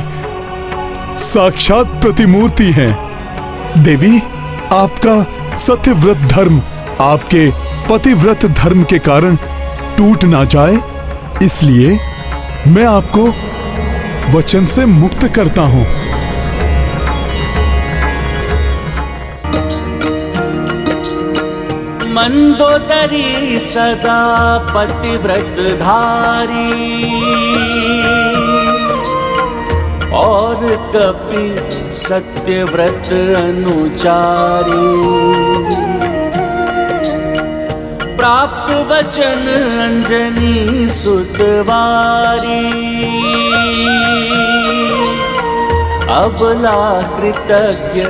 S2: साक्षात प्रतिमूर्ति हैं। देवी, आपका सत्यव्रत धर्म आपके पतिव्रत धर्म के कारण टूट ना जाए, इसलिए मैं आपको वचन से मुक्त करता हूं।
S4: मंदोदरी सदा पतिव्रत धारी और कपि सत्यव्रत अनुचारी। प्राप्त वचन अंजनी सुतवारी अबला कृतज्ञ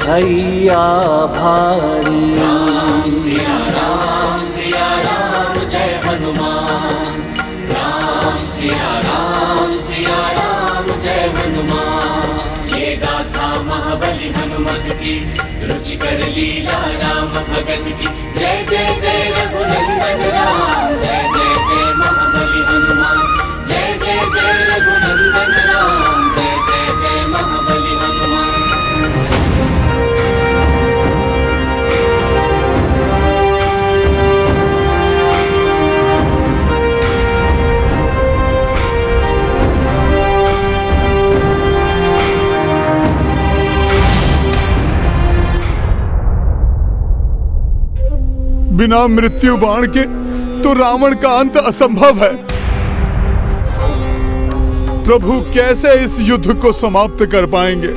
S4: भैया भारी। राम सिया राम जय हनुमान। राम सिया राम जय हनुमान। ये गाथा महा मधुमत की रुचिकर लीला राम भगत की। जय जय जय रघुनंदन राम, जय जय जय महाबली हनुमान। जय जय जय रघुनंदन राम, जय जय जय महाबली हनुमान।
S2: बिना मृत्यु बाण के तो रावण का अंत असंभव है। प्रभु कैसे इस युद्ध को समाप्त कर पाएंगे?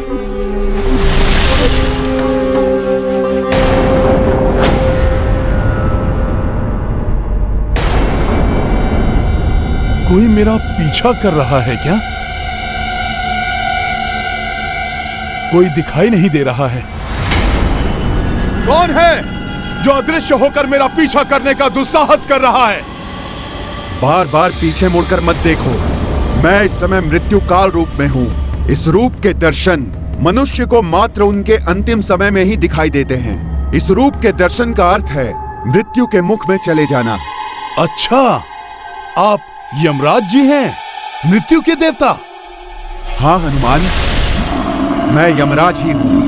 S2: कोई मेरा पीछा कर रहा है क्या? कोई दिखाई नहीं दे रहा है। कौन है जो अदृश्य होकर मेरा पीछा करने का दुस्साहस कर रहा है?
S12: बार बार पीछे मुड़कर मत देखो। मैं इस समय मृत्यु काल रूप में हूँ। इस रूप के दर्शन मनुष्य को मात्र उनके अंतिम समय में ही दिखाई देते हैं। इस रूप के दर्शन का अर्थ है मृत्यु के मुख में चले जाना।
S2: अच्छा, आप यमराज जी हैं, मृत्यु के देवता?
S12: हाँ हनुमान, मैं यमराज ही हूँ।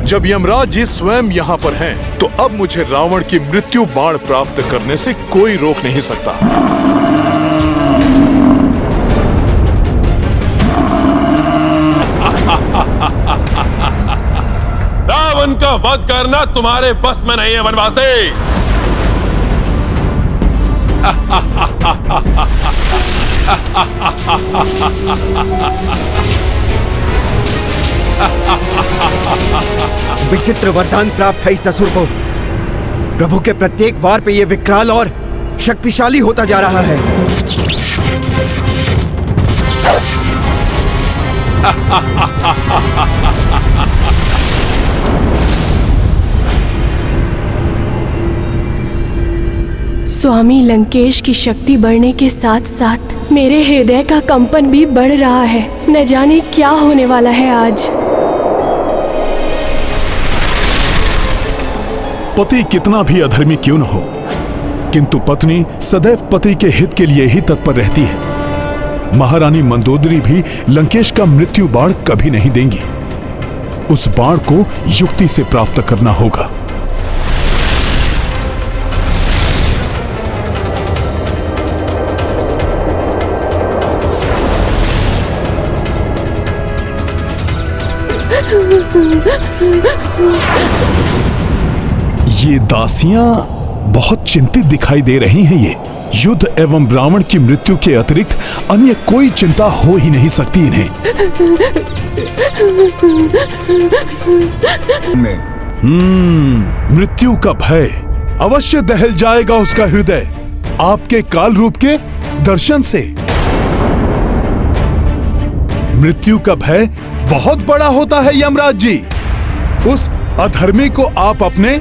S2: जब यमराज जी स्वयं यहाँ पर हैं, तो अब मुझे रावण की मृत्यु बाण प्राप्त करने से कोई रोक नहीं सकता।
S3: रावण का वध करना तुम्हारे बस में नहीं है वनवासी।
S9: विचित्र वरदान प्राप्त है इस असुर को। प्रभु के प्रत्येक वार पे ये विकराल और शक्तिशाली होता जा रहा है।
S10: स्वामी लंकेश की शक्ति बढ़ने के साथ साथ मेरे हृदय का कंपन भी बढ़ रहा है। न जाने क्या होने वाला है आज।
S2: पति कितना भी अधर्मी क्यों न हो, किंतु पत्नी सदैव पति के हित के लिए ही तत्पर रहती है। महारानी मंदोदरी भी लंकेश का मृत्यु बाण कभी नहीं देंगी। उस बाण को युक्ति से प्राप्त करना होगा। ये दासियां बहुत चिंतित दिखाई दे रही हैं। ये युद्ध एवं रावण की मृत्यु के अतिरिक्त अन्य कोई चिंता हो ही नहीं सकती इन्हें। मृत्यु का भय अवश्य दहल जाएगा उसका हृदय आपके काल रूप के दर्शन से। मृत्यु का भय बहुत बड़ा होता है यमराज जी। उस अधर्मी को आप अपने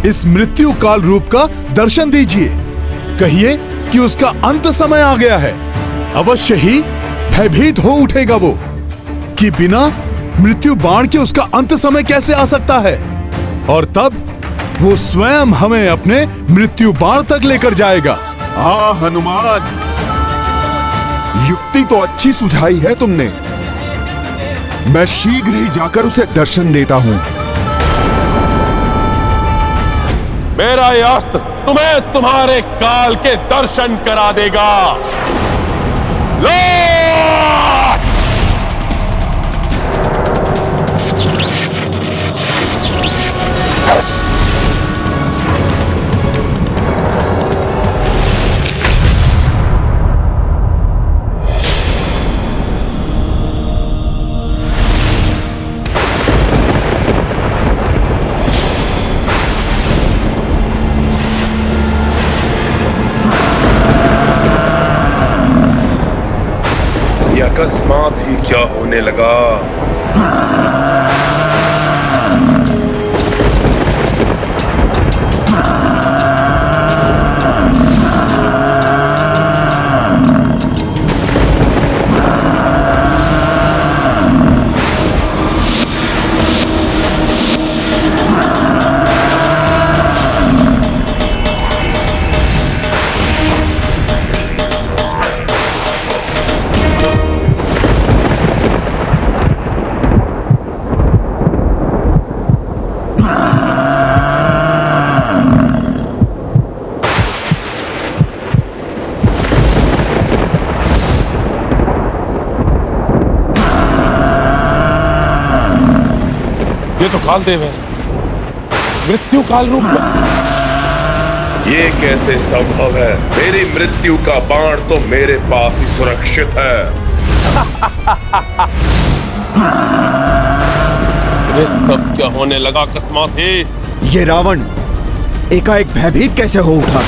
S2: इस मृत्यु काल रूप का दर्शन दीजिए। कहिए कि उसका अंत समय आ गया है। अवश्य ही भयभीत हो उठेगा वो कि बिना मृत्यु बाण के उसका अंत समय कैसे आ सकता है, और तब वो स्वयं हमें अपने मृत्यु बाण तक लेकर जाएगा।
S12: हाँ हनुमान, युक्ति तो अच्छी सुझाई है तुमने। मैं शीघ्र ही जाकर उसे दर्शन देता हूँ।
S3: मेरा यह अस्त्र तुम्हें तुम्हारे काल के दर्शन करा देगा। लो! अकस्मात ही क्या होने लगा। ये तो कालदेव है, मृत्यु काल रूप में।
S13: ये कैसे संभव है? मेरी मृत्यु का बाण तो मेरे पास ही सुरक्षित है।
S3: ये सब क्या होने लगा अकस्मात ही?
S9: ये रावण एकाएक भयभीत कैसे हो उठा?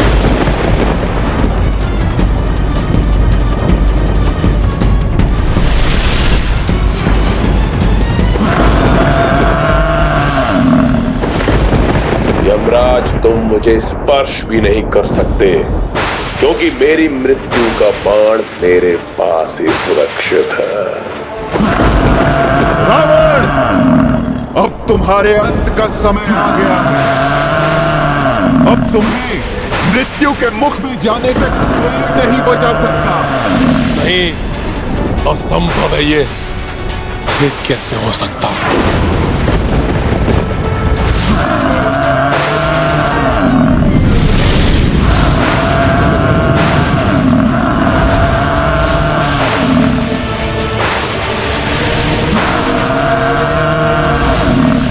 S13: यमराज, तुम मुझे स्पर्श भी नहीं कर सकते, क्योंकि मेरी मृत्यु का बाण मेरे पास ही सुरक्षित है।
S12: रावण, अब तुम्हारे अंत का समय आ गया है। अब तुम्हें मृत्यु के मुख में जाने से कोई नहीं बचा सकता।
S3: नहीं, असंभव है ये कैसे हो सकता?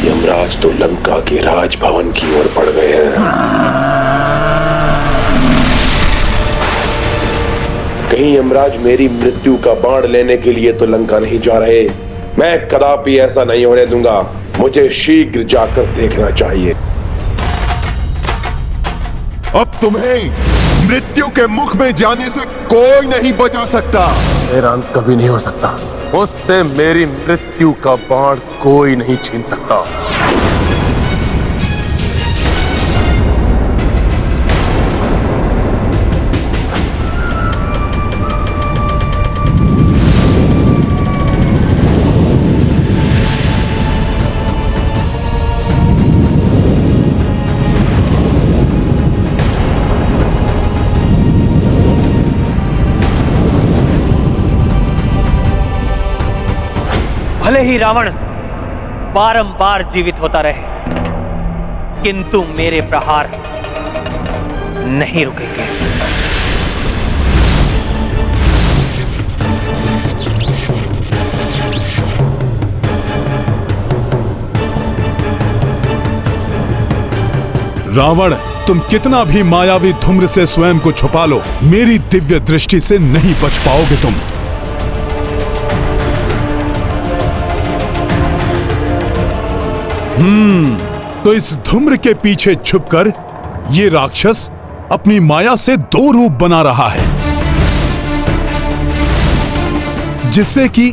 S13: यमराज तो लंका के राजभवन की ओर बढ़ गए हैं। कहीं यमराज मेरी मृत्यु का बाण लेने के लिए तो लंका नहीं जा रहे। मैं कदापि ऐसा नहीं होने दूंगा। मुझे शीघ्र जाकर देखना चाहिए।
S12: अब तुम्हें मृत्यु के मुख में जाने से कोई नहीं बचा सकता।
S3: मेरा अंत कभी नहीं हो सकता। उससे मेरी मृत्यु का बाण कोई नहीं छीन सकता।
S7: भले ही रावण बारंबार जीवित होता रहे, किंतु मेरे प्रहार नहीं रुकेंगे।
S2: रावण, तुम कितना भी मायावी धूम्र से स्वयं को छुपा लो, मेरी दिव्य दृष्टि से नहीं बच पाओगे तुम। तो इस धूम्र के पीछे छुपकर ये राक्षस अपनी माया से दो रूप बना रहा है, जिससे कि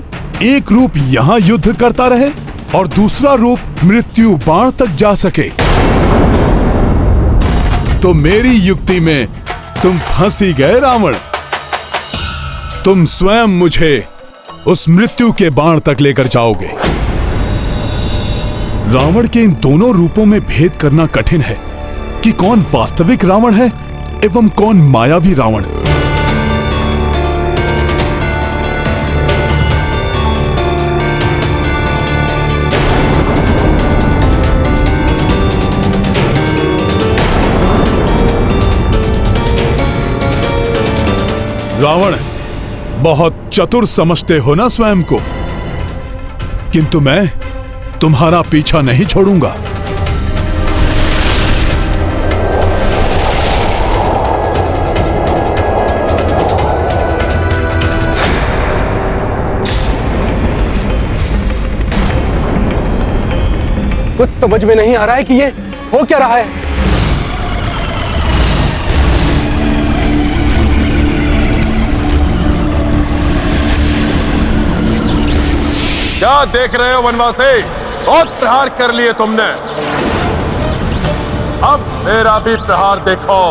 S2: एक रूप यहां युद्ध करता रहे और दूसरा रूप मृत्यु बाण तक जा सके। तो मेरी युक्ति में तुम फंस ही गए रावण। तुम स्वयं मुझे उस मृत्यु के बाण तक लेकर जाओगे। रावण के इन दोनों रूपों में भेद करना कठिन है कि कौन वास्तविक रावण है एवं कौन मायावी रावण। रावण, बहुत चतुर समझते हो ना स्वयं को, किंतु मैं तुम्हारा पीछा नहीं छोड़ूंगा।
S5: कुछ समझ में नहीं आ रहा है कि ये हो क्या रहा है।
S3: क्या देख रहे हो वनवासी? बहुत प्रहार कर लिए तुमने, अब मेरा भी प्रहार देखो।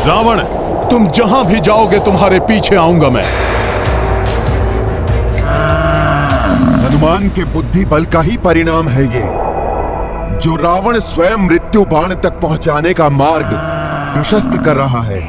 S2: रावण, तुम जहां भी जाओगे तुम्हारे पीछे आऊंगा मैं।
S12: हनुमान के बुद्धि बल का ही परिणाम है ये, जो रावण स्वयं मृत्यु बाण तक पहुंचाने का मार्ग प्रशस्त कर रहा है।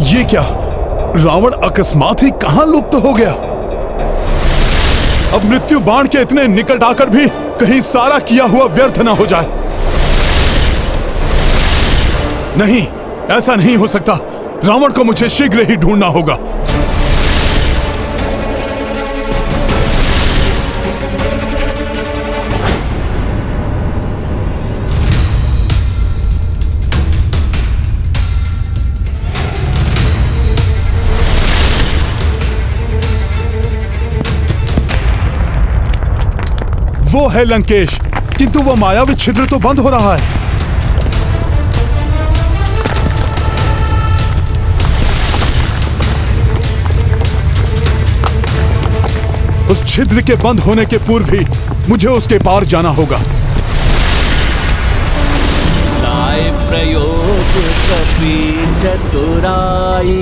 S2: ये क्या? रावण अकस्मात ही कहां लुप्त हो गया? अब मृत्यु बाण के इतने निकट आकर भी कहीं सारा किया हुआ व्यर्थ ना हो जाए। नहीं, ऐसा नहीं हो सकता। रावण को मुझे शीघ्र ही ढूंढना होगा। वो है लंकेश, किंतु वो मायावी छिद्र तो बंद हो रहा है। उस छिद्र के बंद होने के पूर्व ही मुझे उसके पार जाना होगा।
S4: लाए प्रयोग कपि चतुराई,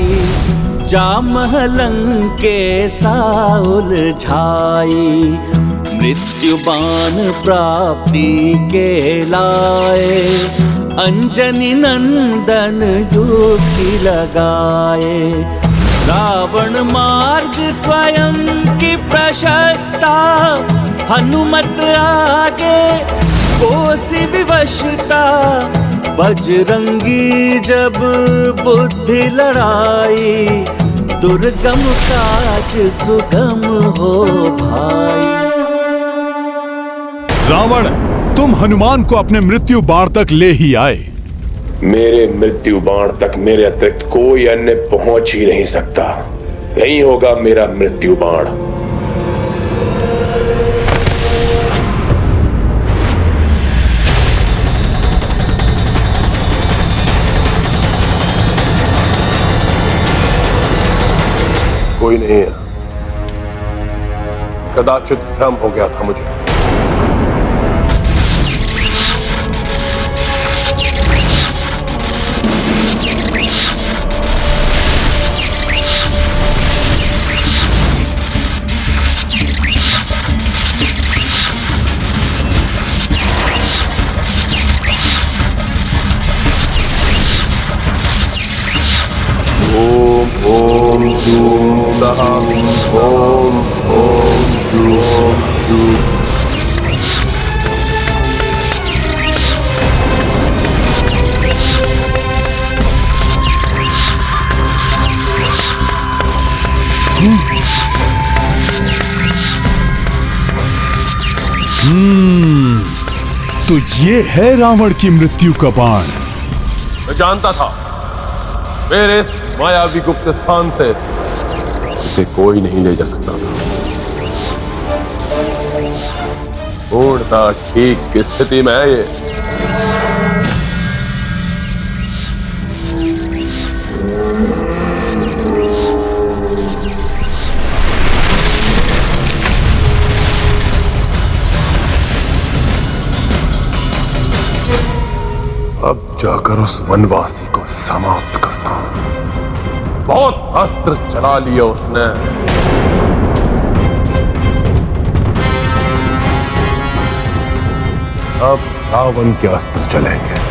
S4: जामह लंकेशा उलझाई। मृत्यु बाण प्राप्ति के लाए, अंजनी नंदन युक्ति लगाए। रावण मार्ग स्वयं की प्रशस्ता, हनुमत आगे कोसि विवशता। बजरंगी जब बुद्धि लड़ाई, दुर्गम काज सुगम हो भाई।
S2: रावण, तुम हनुमान को अपने मृत्यु बाण तक ले ही आए।
S13: मेरे मृत्यु बाण तक मेरे अतिरिक्त कोई अन्य पहुंच ही नहीं सकता। यही होगा मेरा मृत्यु बाण।
S3: कोई नहीं है, कदाचित भ्रम हो गया था मुझे। ओम ओम जूम सहा ओम ओम जूम जूम।
S2: तो ये है रावण की मृत्यु का बाण।
S3: मैं जानता था मेरे इस मायावी गुप्त स्थान से इसे कोई नहीं ले जा सकता था। पूर्णतः ठीक की स्थिति में है ये। अब जाकर उस वनवासी को समाप्त करता हूं। बहुत अस्त्र चला लिया उसने। अब रावण के अस्त्र चलेंगे।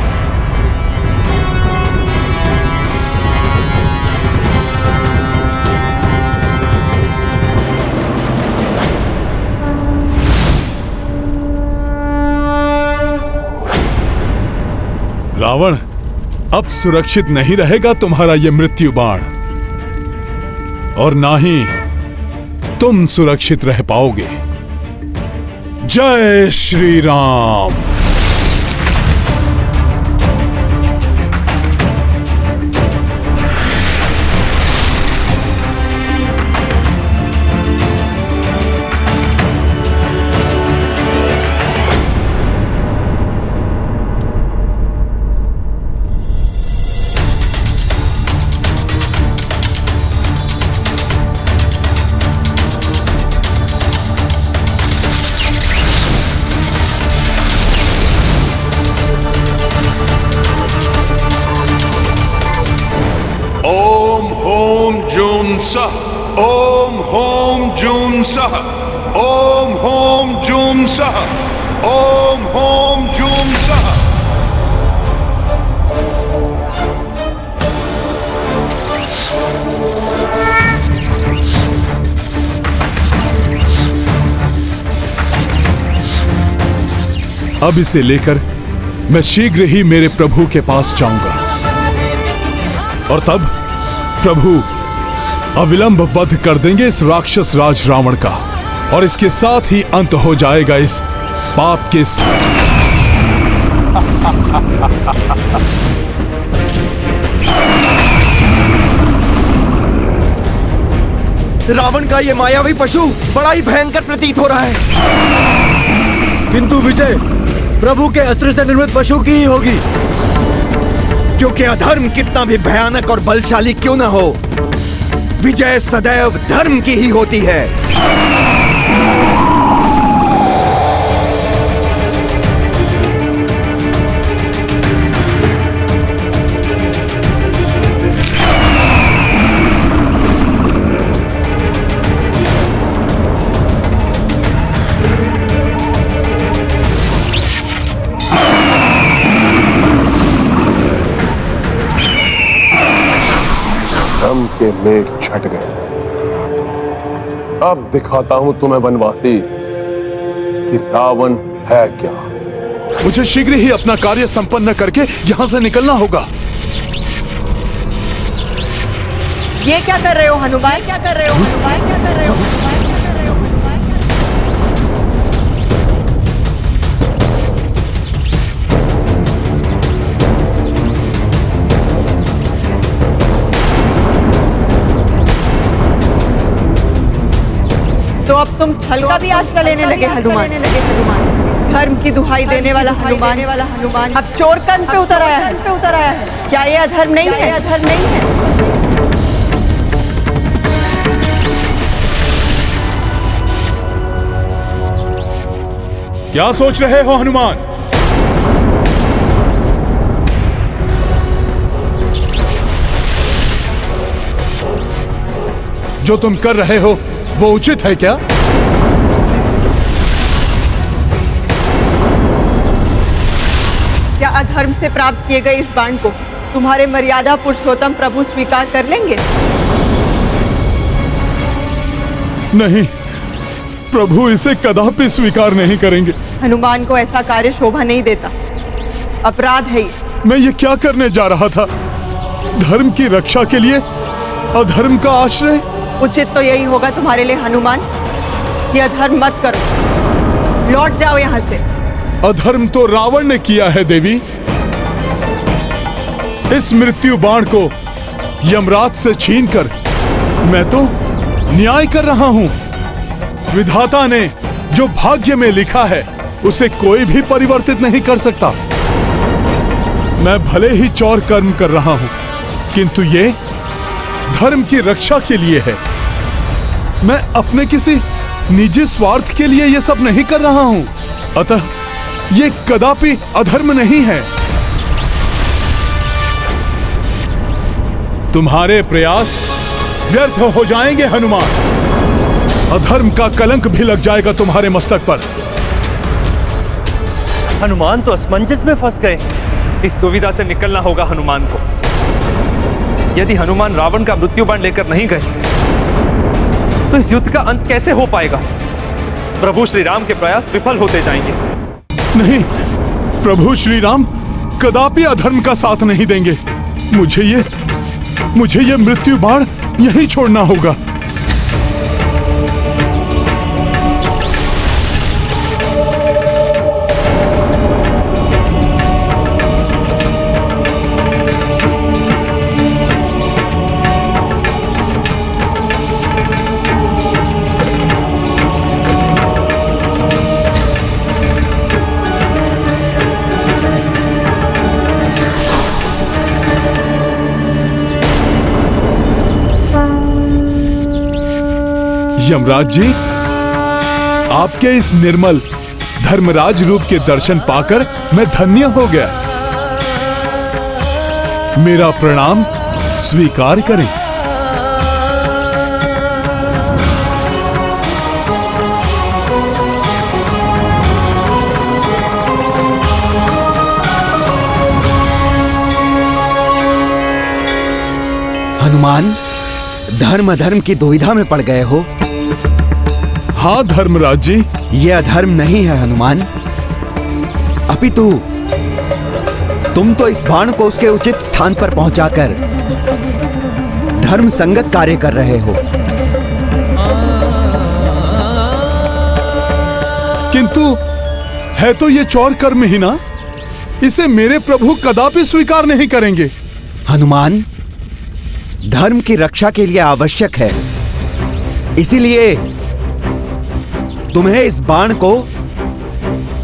S2: रावण, अब सुरक्षित नहीं रहेगा तुम्हारा यह मृत्यु बाण, और ना ही तुम सुरक्षित रह पाओगे। जय श्री राम।
S1: सः ओम होम जूम सः ओम होम जूम सः ओम होम जूम सः।
S2: अब इसे लेकर मैं शीघ्र ही मेरे प्रभु के पास जाऊंगा और तब प्रभु अविलंब वध कर देंगे इस राक्षस राज रावण का और इसके साथ ही अंत हो जाएगा इस पाप के
S9: रावण का ये मायावी पशु बड़ा ही भयंकर प्रतीत हो रहा है।
S14: किंतु विजय प्रभु के अस्त्र से निर्मित पशु की ही होगी,
S9: क्योंकि अधर्म कितना भी भयानक और बलशाली क्यों न हो, विजय सदैव धर्म की ही होती है।
S3: धर्म के मेघ छट गए। अब दिखाता हूं तुम्हें वनवासी कि रावण है क्या।
S2: मुझे शीघ्र ही अपना कार्य संपन्न करके यहां से निकलना होगा।
S11: ये क्या कर रहे हो हनुमान? क्या कर रहे हो हनुमान? क्या कर रहे हो हनुमान? तो अब तुम छल का भी आश्रय लेने लगे हनुमान। धर्म की दुहाई देने वाला हनुमान अब चोर कंध पे उतर आया है। क्या ये अधर्म नहीं है? अधर्म नहीं है।
S2: क्या सोच रहे हो हनुमान? जो तुम कर रहे हो वो उचित है क्या?
S11: क्या अधर्म से प्राप्त किए गए इस बाण को तुम्हारे मर्यादा पुरुषोत्तम प्रभु स्वीकार कर लेंगे?
S2: नहीं, प्रभु इसे कदापि स्वीकार नहीं करेंगे।
S11: हनुमान को ऐसा कार्य शोभा नहीं देता, अपराध है ये।
S2: मैं ये क्या करने जा रहा था? धर्म की रक्षा के लिए अधर्म का आश्रय?
S11: उचित तो यही होगा तुम्हारे लिए हनुमान कि अधर्म मत करो, लौट जाओ यहाँ से।
S2: अधर्म तो रावण ने किया है देवी। इस मृत्यु बाण को यमराज से छीनकर मैं तो न्याय कर रहा हूं। विधाता ने जो भाग्य में लिखा है उसे कोई भी परिवर्तित नहीं कर सकता। मैं भले ही चौर कर्म कर रहा हूं, किंतु ये धर्म की रक्षा के लिए है। मैं अपने किसी निजी स्वार्थ के लिए ये सब नहीं कर रहा हूं। अतः ये कदापि अधर्म नहीं है। तुम्हारे प्रयास व्यर्थ हो जाएंगे हनुमान। अधर्म का कलंक भी लग जाएगा तुम्हारे मस्तक पर।
S5: हनुमान तो असमंजस में फंस गए। इस दुविधा से निकलना होगा हनुमान को। यदि हनुमान रावण का मृत्यु बाण लेकर नहीं गए तो इस युद्ध का अंत कैसे हो पाएगा? प्रभु श्री राम के प्रयास विफल होते जाएंगे।
S2: नहीं, प्रभु श्री राम कदापि अधर्म का साथ नहीं देंगे। मुझे ये मृत्यु बाण यहीं छोड़ना होगा। यमराज जी, आपके इस निर्मल धर्मराज रूप के दर्शन पाकर मैं धन्य हो गया। मेरा प्रणाम स्वीकार करें।
S9: हनुमान, धर्म अधर्म की दुविधा में पड़ गए हो।
S2: हाँ धर्मराज जी।
S9: ये अधर्म नहीं है हनुमान, अपितु तुम तो इस बाण को उसके उचित स्थान पर पहुंचाकर धर्म संगत कार्य कर रहे हो।
S2: किंतु है तो ये चौर कर्म ही ना, इसे मेरे प्रभु कदापि स्वीकार नहीं करेंगे।
S9: हनुमान, धर्म की रक्षा के लिए आवश्यक है, इसीलिए तुम्हें इस बाण को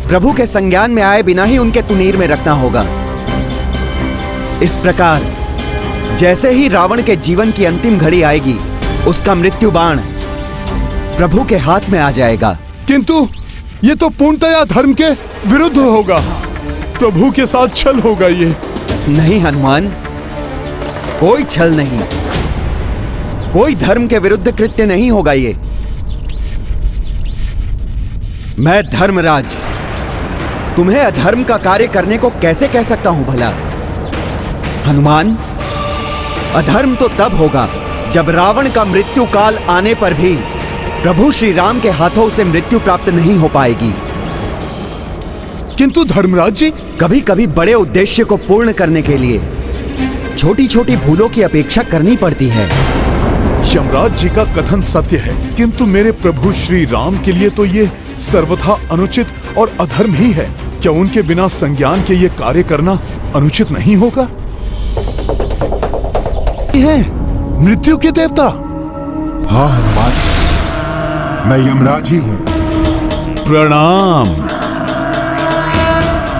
S9: प्रभु के संज्ञान में आए बिना ही उनके तुनीर में रखना होगा। इस प्रकार जैसे ही रावण के जीवन की अंतिम घड़ी आएगी, उसका मृत्यु बाण प्रभु के हाथ में आ जाएगा।
S2: किंतु ये तो पूर्णतया धर्म के विरुद्ध होगा, प्रभु के साथ छल होगा ये।
S9: नहीं हनुमान, कोई छल नहीं, कोई धर्म के विरुद्ध कृत्य नहीं होगा ये। मैं धर्मराज तुम्हें अधर्म का कार्य करने को कैसे कह सकता हूं भला? हनुमान, अधर्म तो तब होगा जब रावण का मृत्यु काल आने पर भी प्रभु श्री राम के हाथों उसे मृत्यु प्राप्त नहीं हो पाएगी।
S2: किंतु धर्मराज जी,
S9: कभी कभी बड़े उद्देश्य को पूर्ण करने के लिए छोटी छोटी भूलों की अपेक्षा करनी पड़ती है।
S2: यमराज जी का कथन सत्य है, किंतु मेरे प्रभु श्री राम के लिए तो ये सर्वथा अनुचित और अधर्म ही है। क्या उनके बिना संज्ञान के ये कार्य करना अनुचित नहीं होगा? ये है मृत्यु के देवता।
S12: हाँ हनुमान, मैं यमराज ही हूँ।
S2: प्रणाम।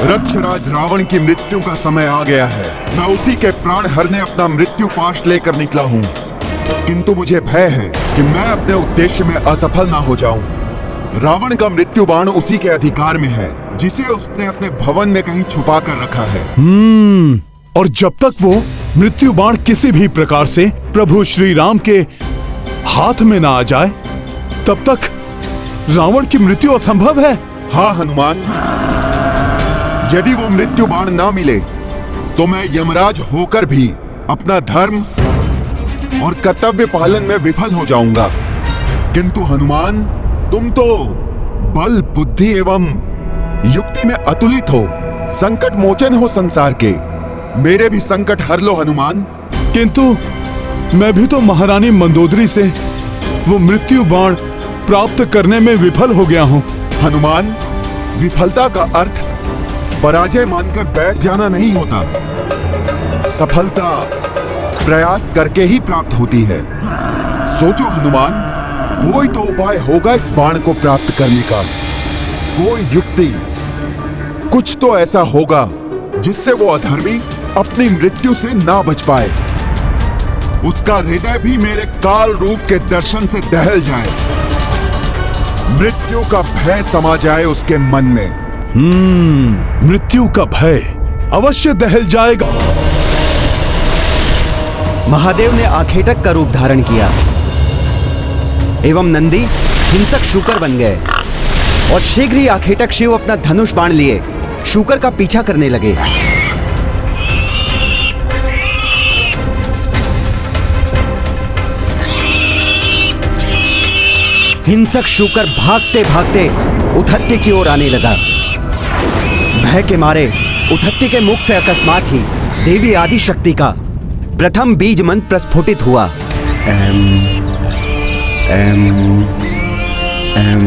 S12: रक्षराज रावण की मृत्यु का समय आ गया है। मैं उसी के प्राण हरने अपना मृत्यु पाश लेकर निकला हूँ, किंतु मुझे भय है कि मैं अपने उद्देश्य में असफल ना हो जाऊं। रावण का मृत्यु बाण उसी के अधिकार में है, जिसे उसने अपने भवन में कहीं छुपा कर रखा है।
S2: और जब तक वो मृत्यु बाण किसी भी प्रकार से प्रभु श्री राम के हाथ में ना आ जाए, तब तक रावण की मृत्यु असंभव है।
S12: हाँ हनुमान, यदि वो मृत्यु बाण ना मिले तो मैं यमराज होकर भी अपना धर्म और कर्तव्य पालन में विफल हो जाऊंगा। किंतु हनुमान, तुम तो बल, बुद्धि एवं युक्ति में अतुलित हो, संकट मोचन हो संसार के। मेरे भी संकट हर लो हनुमान।
S2: किंतु मैं भी तो महारानी मंदोदरी से वो मृत्यु बाण प्राप्त करने में विफल हो गया हूँ।
S12: हनुमान, विफलता का अर्थ पराजय मानकर बैठ जाना नहीं होता। सफलता प्रयास करके ही प्राप्त होती है। सोचो हनुमान, कोई तो उपाय होगा इस बाण को प्राप्त करने का, कोई युक्ति, कुछ तो ऐसा होगा जिससे वो अधर्मी अपनी मृत्यु से ना बच पाए, उसका हृदय भी मेरे काल रूप के दर्शन से दहल जाए, मृत्यु का भय समा जाए उसके मन में।
S2: मृत्यु का भय अवश्य दहल जाएगा।
S9: महादेव ने आखेटक का रूप धारण किया एवं नंदी हिंसक शूकर बन गए, और शीघ्र ही आखेटक शिव अपना धनुष बाण लिए शूकर का पीछा करने लगे। हिंसक शूकर भागते भागते उथत्य की ओर आने लगा। भय के मारे उथत्य के मुख से अकस्मात ही देवी आदिशक्ति का प्रथम बीज मंत्र प्रस्फुटित हुआ। एम एम एम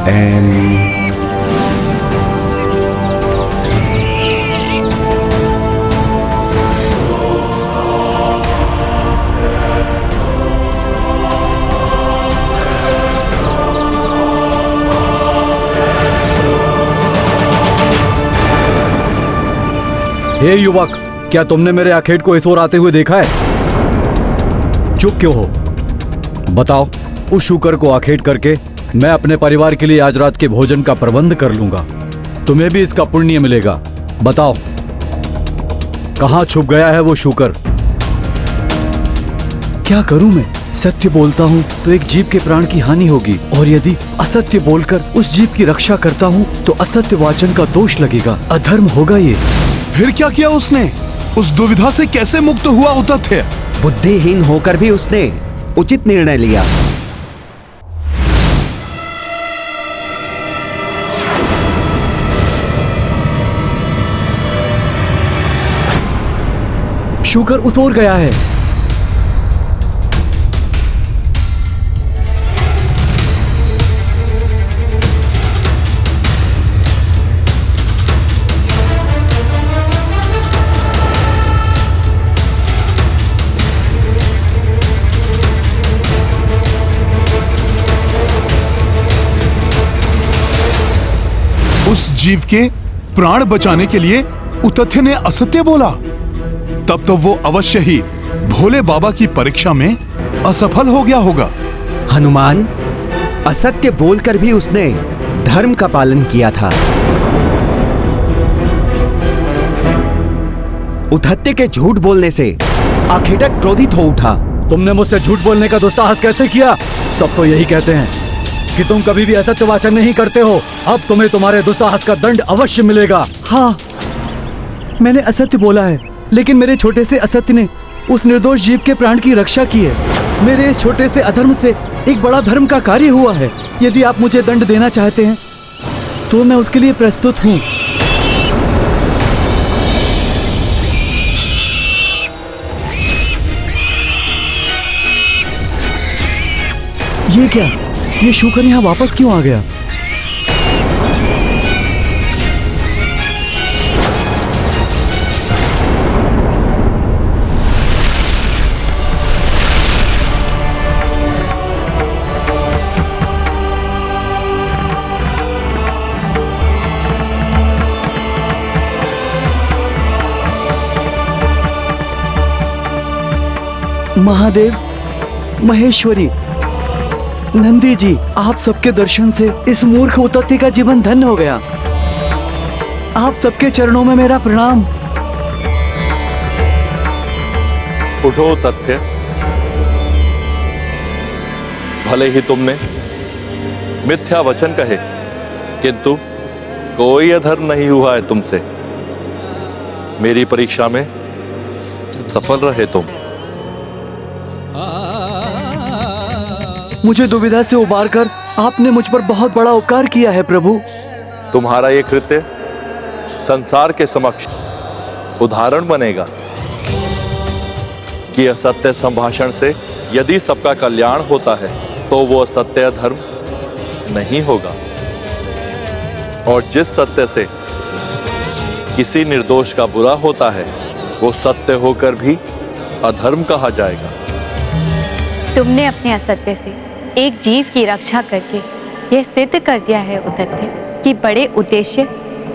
S9: एम।
S14: हे युवक, क्या तुमने मेरे आखेट को इस ओर आते हुए देखा है? चुप क्यों हो? बताओ, उस शूकर को आखेट करके मैं अपने परिवार के लिए आज रात के भोजन का प्रबंध कर लूंगा। तुम्हें भी इसका पुण्य मिलेगा। बताओ, कहां छुप गया है वो शूकर? क्या करूं मैं? सत्य बोलता हूं तो एक जीव के प्राण की हानि होगी, और यदि असत्य बोलकर उस जीव की रक्षा करता हूं तो असत्य वाचन का दोष लगेगा, अधर्म होगा ये।
S2: फिर क्या किया उसने? उस दुविधा से कैसे मुक्त हुआ उतथ्य?
S9: बुद्धिहीन होकर भी उसने उचित निर्णय लिया।
S14: शूकर उस ओर गया है।
S2: उस जीव के प्राण बचाने के लिए उतथ्य ने असत्य बोला, तब तो वो अवश्य ही भोले बाबा की परीक्षा में असफल हो गया होगा।
S9: हनुमान, असत्य बोलकर भी उसने धर्म का पालन किया था। उतथ्य के झूठ बोलने से आखेटक क्रोधित हो उठा।
S14: तुमने मुझसे झूठ बोलने का दुस्साहस कैसे किया? सब तो यही कहते हैं कि तुम कभी भी असत्य वाचन नहीं करते हो। अब तुम्हें तुम्हारे दुस्साहस का दंड अवश्य मिलेगा। हाँ, मैंने असत्य बोला है, लेकिन मेरे छोटे से असत्य ने उस निर्दोष जीव के प्राण की रक्षा की है। मेरे इस छोटे से अधर्म से एक बड़ा धर्म का कार्य हुआ है। यदि आप मुझे दंड देना चाहते हैं तो मैं उसके लिए प्रस्तुत हूँ। ये क्या? ये शूकर यहाँ वापस क्यों आ गया? महादेव, महेश्वरी, नंदी जी, आप सबके दर्शन से इस मूर्ख उतथ्य का जीवन धन्य हो गया। आप सबके चरणों में मेरा प्रणाम।
S3: उठो तथ्य, भले ही तुमने मिथ्या वचन कहे, किंतु कोई अधर्म नहीं हुआ है तुमसे। मेरी परीक्षा में सफल रहे तुम।
S14: मुझे दुविधा से उबारकर आपने मुझ पर बहुत बड़ा उपकार किया है प्रभु।
S3: तुम्हारा ये कृत्य संसार के समक्ष उदाहरण बनेगा कि असत्य संभाषण से यदि सबका कल्याण होता है तो वो असत्य धर्म नहीं होगा, और जिस सत्य से किसी निर्दोष का बुरा होता है वो सत्य होकर भी अधर्म कहा जाएगा।
S15: तुमने अपने असत्य से एक जीव की रक्षा करके यह सिद्ध कर दिया है उतथ्य कि बड़े उद्देश्य,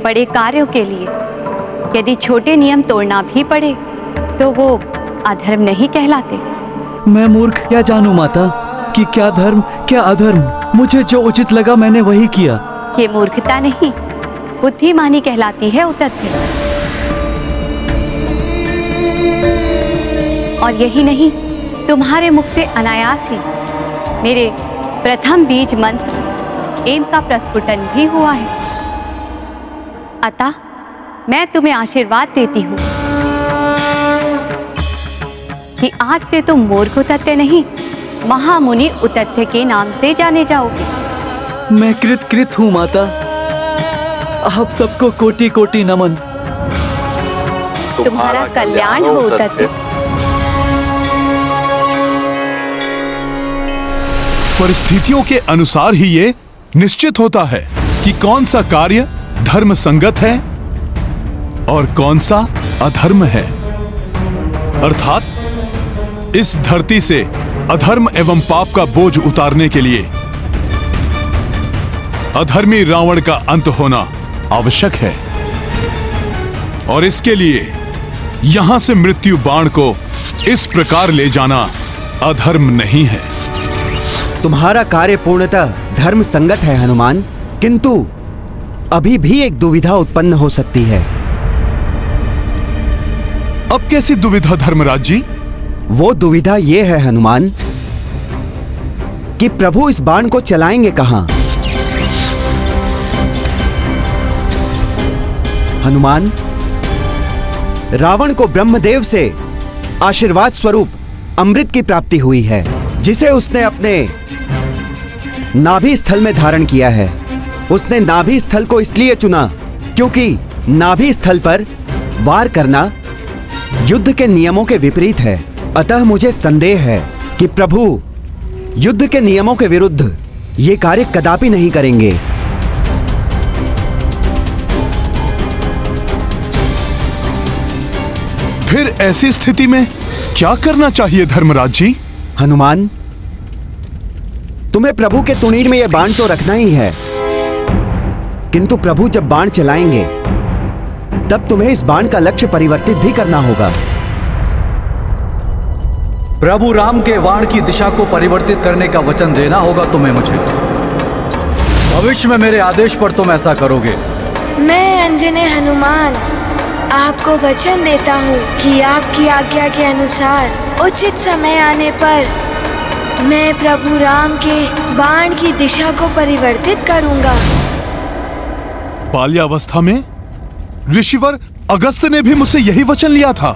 S15: बड़े कार्यों के लिए यदि छोटे नियम तोड़ना भी पड़े तो वो अधर्म नहीं कहलाते।
S14: मैं मूर्ख क्या जानूं माता कि क्या धर्म क्या अधर्म। मुझे जो उचित लगा मैंने वही किया।
S15: ये मूर्खता नहीं, बुद्धिमानी कहलाती है उतथ्य। और यही नहीं, तुम्हारे मुख से अनायास ही मेरे प्रथम बीज मंत्र एम का प्रस्फुटन भी हुआ है। अतः मैं तुम्हें आशीर्वाद देती हूँ कि आज से तुम मूर्ख उतथ्य नहीं, महामुनि उतथ्य के नाम से जाने जाओगे।
S14: मैं कृत हूँ माता। आप सबको कोटि कोटि नमन।
S15: तुम्हारा कल्याण हो उतथ्य।
S2: परिस्थितियों के अनुसार ही ये निश्चित होता है कि कौन सा कार्य धर्म संगत है और कौन सा अधर्म है। अर्थात इस धरती से अधर्म एवं पाप का बोझ उतारने के लिए अधर्मी रावण का अंत होना आवश्यक है, और इसके लिए यहां से मृत्यु बाण को इस प्रकार ले जाना अधर्म नहीं है।
S9: तुम्हारा कार्य पूर्णतः धर्म संगत है हनुमान, किंतु अभी भी एक दुविधा उत्पन्न हो सकती है।
S2: अब कैसी दुविधा धर्मराज जी?
S9: वो दुविधा ये है हनुमान कि प्रभु इस बाण को चलाएंगे कहां? हनुमान, रावण को ब्रह्मदेव से आशीर्वाद स्वरूप अमृत की प्राप्ति हुई है, जिसे उसने अपने नाभि स्थल में धारण किया है। उसने नाभि स्थल को इसलिए चुना क्योंकि नाभि स्थल पर वार करना युद्ध के नियमों के विपरीत है। अतः मुझे संदेह है कि प्रभु युद्ध के नियमों के विरुद्ध ये कार्य कदापि नहीं करेंगे।
S2: फिर ऐसी स्थिति में क्या करना चाहिए धर्मराज जी?
S9: हनुमान, तुम्हें प्रभु के तुणीर में यह बाण तो रखना ही है, किंतु प्रभु जब बाण चलाएंगे तब तुम्हें इस बाण का लक्ष्य परिवर्तित भी करना होगा।
S14: प्रभु राम के बाण की दिशा को परिवर्तित करने का वचन देना होगा तुम्हें मुझे। भविष्य में मेरे आदेश पर तुम ऐसा करोगे।
S16: मैं अंजने हनुमान आपको वचन देता हूँ कि आपकी आज्ञा के अनुसार उचित समय आने पर मैं प्रभु राम के बाण की दिशा को परिवर्तित करूंगा।
S2: बाल्यावस्था में ऋषिवर अगस्त ने भी मुझसे यही वचन लिया था।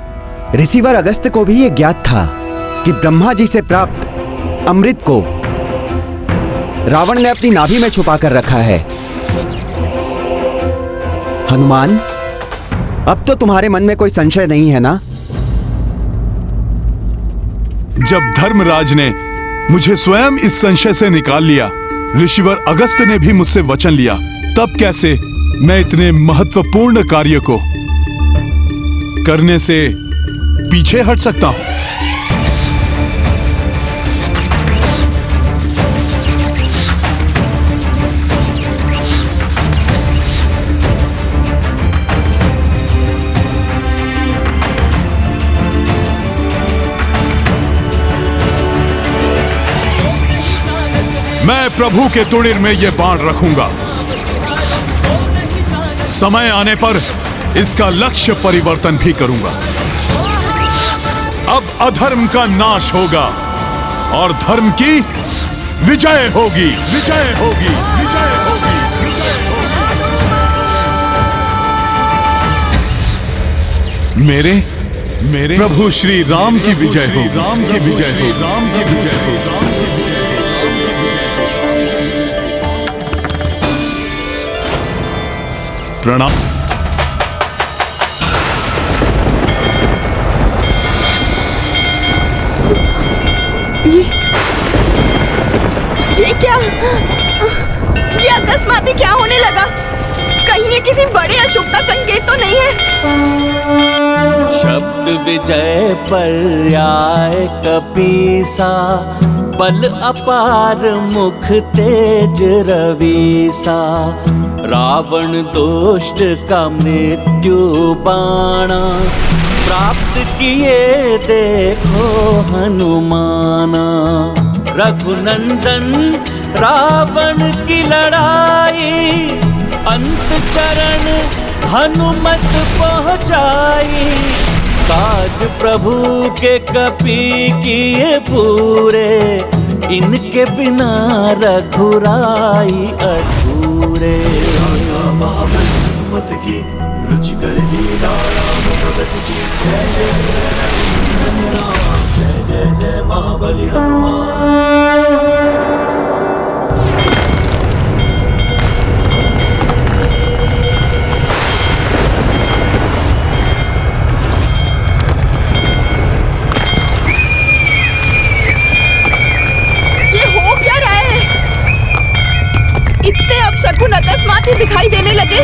S9: ऋषिवर अगस्त को भी यह ज्ञात था कि ब्रह्मा जी से प्राप्त अमृत को रावण ने अपनी नाभि में छुपा कर रखा है। हनुमान, अब तो तुम्हारे मन में कोई संशय नहीं है ना?
S2: जब धर्मराज ने मुझे स्वयं इस संशय से निकाल लिया, ऋषिवर अगस्त ने भी मुझसे वचन लिया, तब कैसे मैं इतने महत्वपूर्ण कार्य को करने से पीछे हट सकता हूं? मैं प्रभु के तुणीर में ये बाण रखूंगा। समय आने पर इसका लक्ष्य परिवर्तन भी करूंगा। अब अधर्म का नाश होगा और धर्म की विजय होगी, विजय होगी, विजय होगी, विजय होगी। मेरे प्रभु श्री राम की विजय हो, राम की विजय हो, राम की विजय हो, राम की विजय हो। प्रणाम।
S10: ये क्या? ये अकस्मात क्या होने लगा? कहीं ये किसी बड़े अशुभ का संकेत तो नहीं है?
S4: शब्द विजय पर्याय कपीसा, बल अपार मुख तेज रवीसा। रावण दुष्ट का मृत्यु बाणा, प्राप्त किए देखो हनुमाना। रघुनंदन रावण की लड़ाई, अंत चरण हनुमत पहुँचाई। काज प्रभु के कपि किए पूरे, इनके बिना रघुराई अधूरे। हनुमत की रुचिकर लीला, राम भगत की जय जय जय महाबली हनुमान।
S10: शकुन अकस्मात ही दिखाई देने लगे।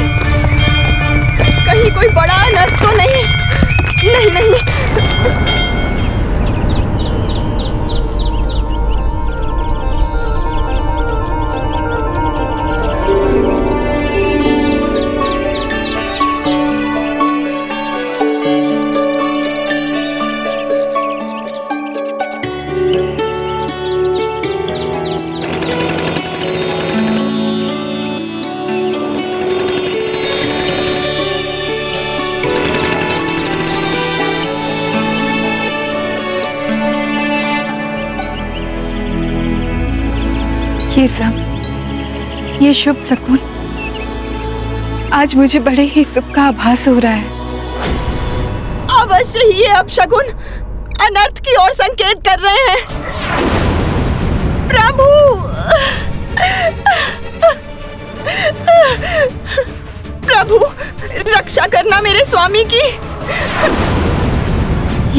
S10: कहीं कोई बड़ा अनर्थ तो नहीं? नहीं नहीं।
S17: ये सब, ये शुभ शकुन, आज मुझे बड़े ही सुख का आभास हो रहा है।
S10: अवश्य ही ये अपशकुन
S11: अनर्थ की ओर संकेत कर रहे हैं। प्रभु, प्रभु रक्षा करना मेरे स्वामी की।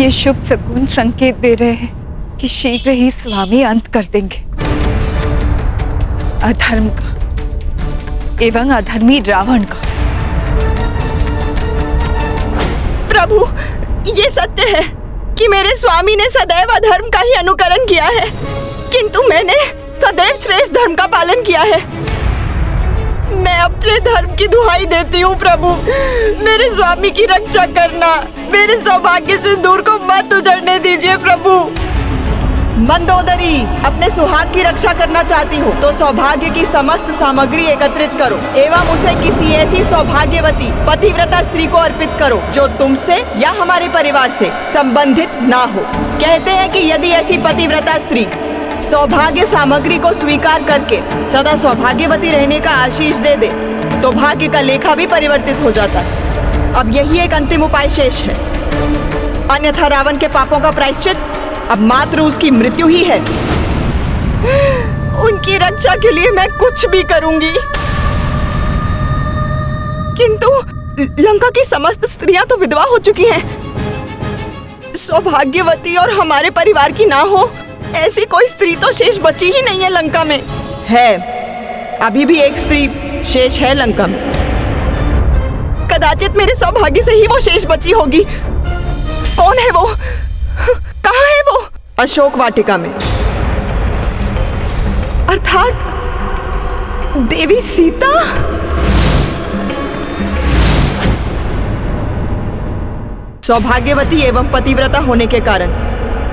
S17: ये शुभ शकुन संकेत दे रहे हैं कि शीघ्र ही स्वामी अंत कर देंगे अधर्म का एवं अधर्मी रावण का।
S11: प्रभु, ये सत्य है कि मेरे स्वामी ने सदैव अधर्म का ही अनुकरण किया है, किंतु मैंने सदैव श्रेष्ठ धर्म का पालन किया है। मैं अपने धर्म की दुहाई देती हूँ प्रभु, मेरे स्वामी की रक्षा करना, मेरे सौभाग्य सिंदूर को मत उजड़ने दीजिए प्रभु। मंदोदरी, अपने सुहाग की रक्षा करना चाहती हो तो सौभाग्य की समस्त सामग्री एकत्रित करो एवं उसे किसी ऐसी सौभाग्यवती पतिव्रता स्त्री को अर्पित करो जो तुमसे या हमारे परिवार से संबंधित ना हो। कहते हैं कि यदि ऐसी पतिव्रता स्त्री सौभाग्य सामग्री को स्वीकार करके सदा सौभाग्यवती रहने का आशीष दे दे तो भाग्य का लेखा भी परिवर्तित हो जाता है। अब यही एक अंतिम उपाय शेष है, अन्यथा रावण के पापों का प्रायश्चित अब मात्र उसकी मृत्यु ही है। उनकी रक्षा के लिए मैं कुछ भी करूंगी, किंतु लंका की समस्त स्त्रियां तो विधवा हो चुकी हैं। सौभाग्यवती और हमारे परिवार की ना हो ऐसी कोई स्त्री तो शेष बची ही नहीं है लंका में। है, अभी भी एक स्त्री शेष है लंका में। कदाचित मेरे सौभाग्य से ही वो शेष बची होगी। कौन है वो? कहाँ है वो? अशोक वाटिका में, अर्थात देवी सीता। सौभाग्यवती एवं पतिव्रता होने के कारण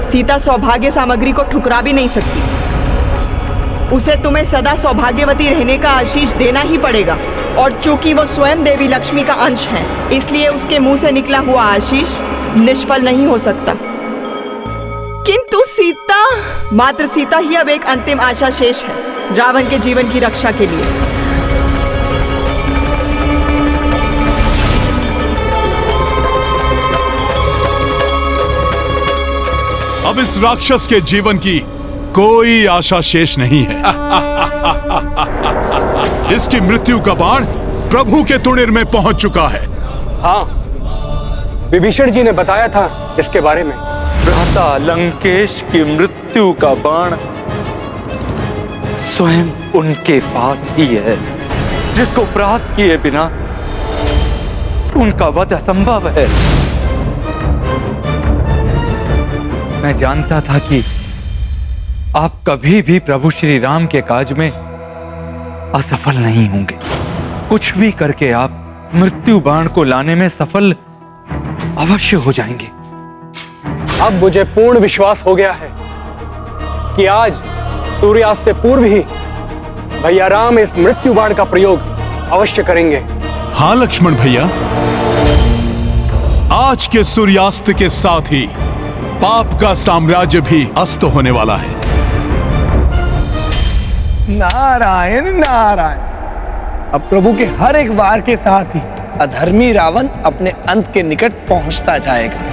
S11: सीता सौभाग्य सामग्री को ठुकरा भी नहीं सकती। उसे तुम्हें सदा सौभाग्यवती रहने का आशीष देना ही पड़ेगा, और चूंकि वो स्वयं देवी लक्ष्मी का अंश है इसलिए उसके मुंह से निकला हुआ आशीष निष्फल नहीं हो सकता। किंतु सीता, मात्र सीता ही अब एक अंतिम आशा शेष है रावण के जीवन की रक्षा के लिए।
S2: अब इस राक्षस के जीवन की कोई आशा शेष नहीं है। इसकी मृत्यु का बाण प्रभु के तुणिर में पहुंच चुका है।
S18: हाँ, विभीषण जी ने बताया था इसके बारे में।
S8: भ्राता लंकेश की मृत्यु का बाण स्वयं उनके पास ही है, जिसको प्राप्त किए बिना उनका वध असंभव है। मैं जानता था कि आप कभी भी प्रभु श्री राम के काज में असफल नहीं होंगे। कुछ भी करके आप मृत्यु बाण को लाने में सफल अवश्य हो जाएंगे।
S18: अब मुझे पूर्ण विश्वास हो गया है कि आज सूर्यास्त से पूर्व ही भैया राम इस मृत्यु बाण का प्रयोग अवश्य करेंगे।
S2: हाँ लक्ष्मण भैया, आज के सूर्यास्त के साथ ही पाप का साम्राज्य भी अस्त होने वाला है।
S19: नारायण नारायण। अब प्रभु के हर एक वार के साथ ही अधर्मी रावण अपने अंत के निकट पहुंचता जाएगा।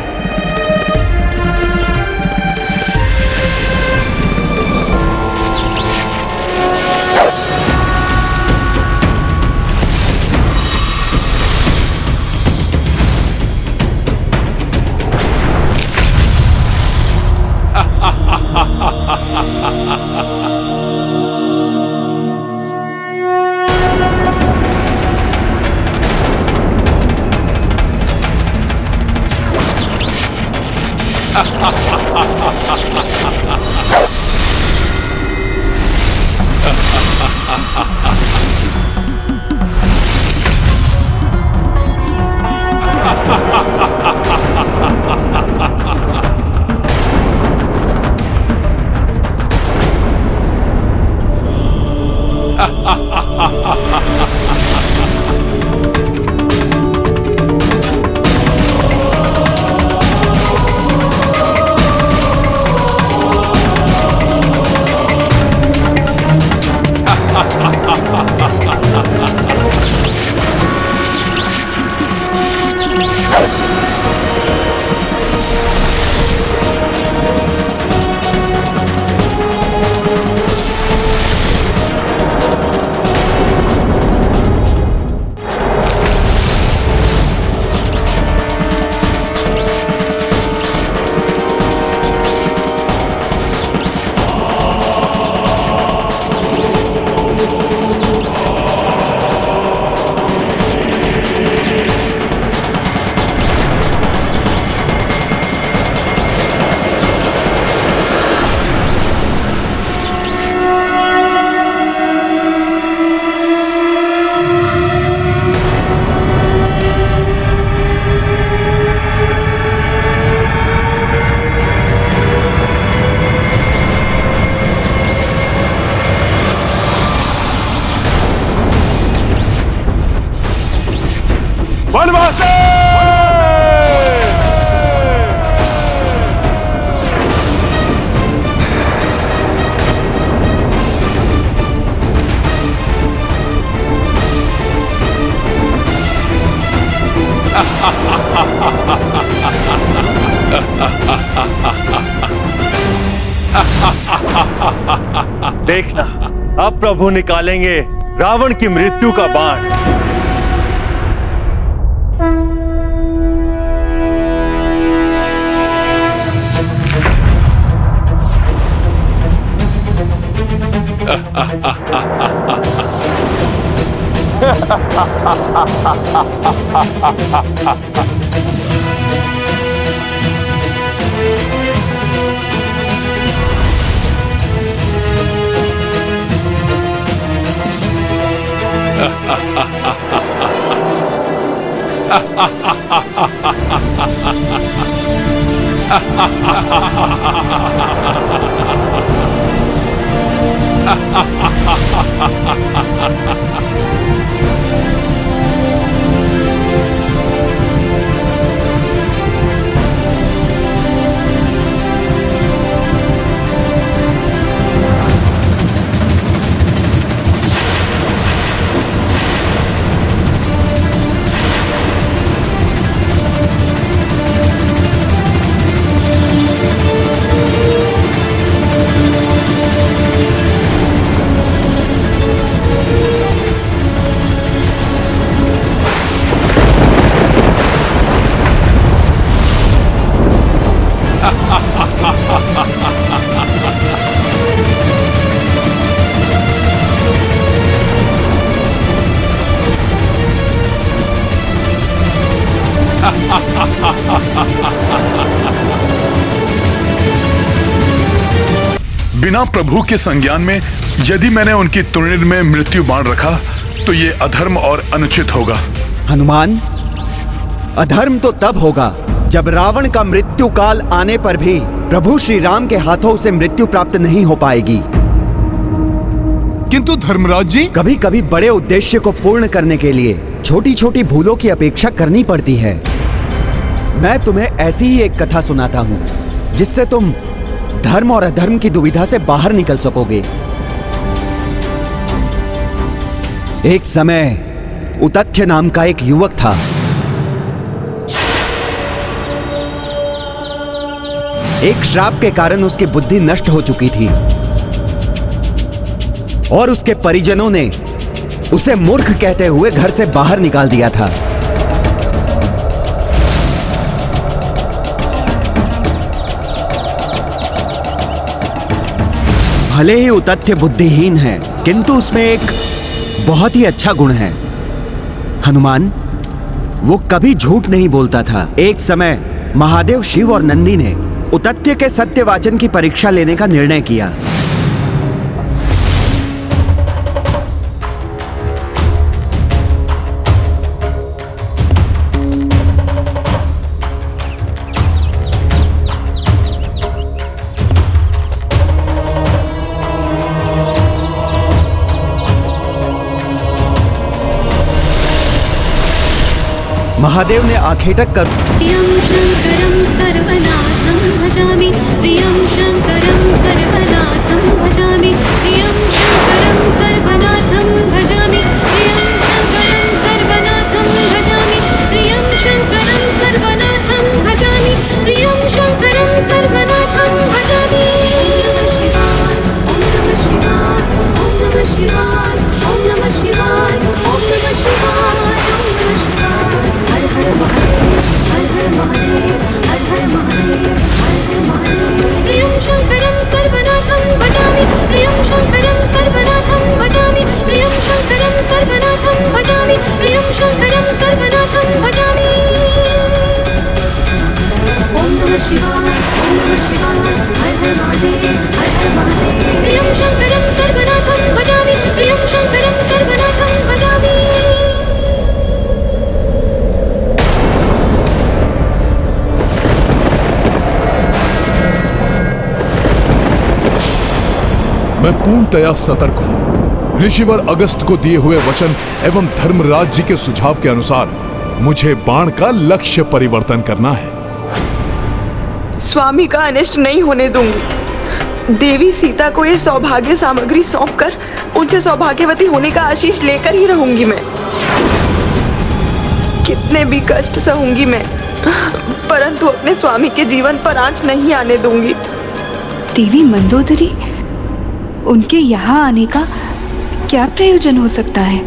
S3: वनवासी।
S7: देखना, अब प्रभु निकालेंगे रावण की मृत्यु का बाण।
S2: बिना प्रभु के संज्ञान में यदि मैंने उनकी तुरंत में मृत्यु बाण रखा तो ये अधर्म और अनुचित होगा।
S9: हनुमान, अधर्म तो तब होगा जब रावण का मृत्यु काल आने पर भी प्रभु श्री राम के हाथों से मृत्यु प्राप्त नहीं हो पाएगी।
S2: किंतु धर्मराज जी,
S9: कभी कभी बड़े उद्देश्य को पूर्ण करने के लिए छोटी छोटी भूलों की अपेक्षा करनी पड़ती है। मैं तुम्हें ऐसी ही एक कथा सुनाता हूँ जिससे तुम धर्म और अधर्म की दुविधा से बाहर निकल सकोगे। एक समय उतथ्य नाम का एक युवक था। एक श्राप के कारण उसकी बुद्धि नष्ट हो चुकी थी और उसके परिजनों ने उसे मूर्ख कहते हुए घर से बाहर निकाल दिया था। भले ही उतथ्य बुद्धिहीन है, किंतु उसमें एक बहुत ही अच्छा गुण है। हनुमान, वो कभी झूठ नहीं बोलता था। एक समय महादेव, शिव और नंदी ने उतथ्य के सत्यवाचन की परीक्षा लेने का निर्णय किया। महादेव ने आखेटक कर
S20: प्रियं शंकरं सर्वनाथं भजामि, प्रियं शंकरं सर्वनाथं भजामि, प्रियं शंकरं सर्वनाथं भजामि, प्रियं शंकरं सर्वनाथं भजामि, प्रियं शंकरं सर्वनाथं भजामि, प्रियं शंकरं सर्वनाथं भजामि। ओम नमः शिवाय, ओम नमः शिवाय, ओम नमः शिवाय, ओम नमः शिवाय, ओम नमः शिवाय। हर हर महादेव, हर हर महादेव, हर हर महादेव, हर हर महादेव। प्रियं शंकरं सर्वनाथं भजामि, प्रियं शंकरं सर्वनाथं भजामि, प्रियं शंकरं सर्वनाथं भजामि, प्रियं शंकरं सर्वनाथं भजामि। ओम नमः शिवाय, ओम नमः शिवाय, हर हर महादेव, हर हर महादेव। प्रियं शंकरं सर्वनाथं भजामि, प्रियं शंकरं सर्वनाथं भजामि।
S2: मैं पूर्णतया सतर्क हूं। ऋषिवर अगस्त को दिए हुए वचन एवं धर्मराज जी के सुझाव के अनुसार मुझे बाण का लक्ष्य परिवर्तन करना है।
S11: स्वामी का अनिष्ट नहीं होने दूंगी। देवी सीता को ये सौभाग्य सामग्री सौंपकर उनसे सौभाग्यवती होने का आशीष लेकर ही रहूंगी मैं। कितने भी कष्ट सहूंगी मैं, परंतु अपने स्वामी के जीवन पर आंच नहीं आने दूंगी।
S17: देवी मंदोदरी, उनके यहाँ आने का क्या प्रयोजन हो सकता है?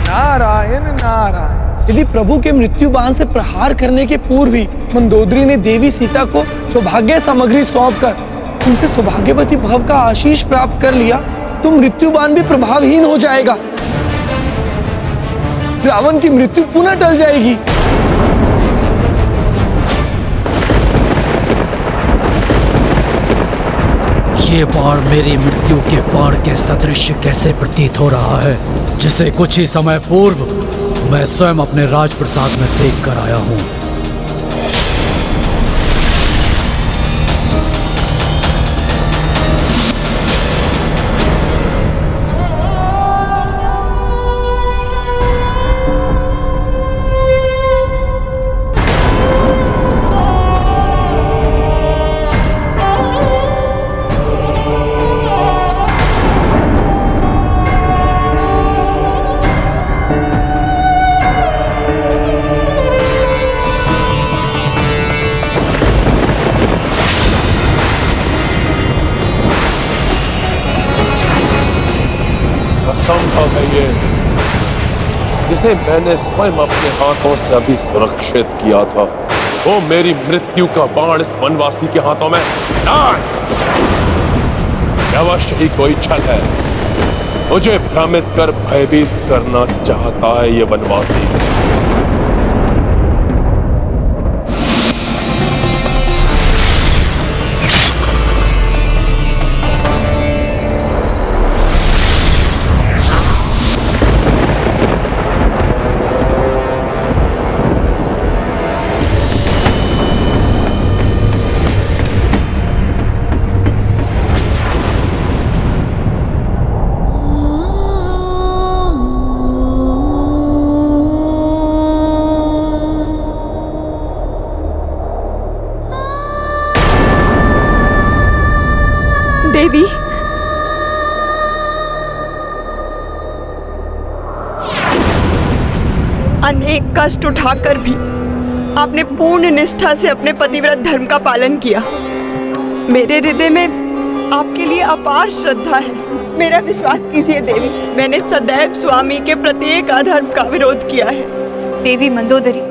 S19: नारायण नारायण। यदि प्रभु के मृत्यु बाण से प्रहार करने के पूर्व ही मंदोदरी ने देवी सीता को सौभाग्य सामग्री सौंपकर उनसे सौभाग्यवती भव का आशीष प्राप्त कर लिया तो मृत्यु बाण भी प्रभावहीन हो जाएगा। रावण की मृत्यु पुनः टल जाएगी।
S14: ये बाण मेरी मृत्यु के बाण के सदृश कैसे प्रतीत हो रहा है, जिसे कुछ ही समय पूर्व मैं स्वयं अपने राजप्रसाद में देख कर आया हूं।
S3: असंभव है ये, जिसे मैंने स्वयं अपने हाथों से अभी सुरक्षित किया था, वो मेरी मृत्यु का बाण इस वनवासी के हाथों में नहीं। अवश्य ही कोई छल है, मुझे भ्रमित कर भयभीत करना चाहता है ये वनवासी।
S11: देवी, अनेक कष्ट उठाकर भी आपने पूर्ण निष्ठा से अपने पतिव्रत धर्म का पालन किया। मेरे हृदय में आपके लिए अपार श्रद्धा है। मेरा विश्वास कीजिए देवी, मैंने सदैव स्वामी के प्रत्येक अधर्म का विरोध किया है।
S17: देवी मंदोदरी,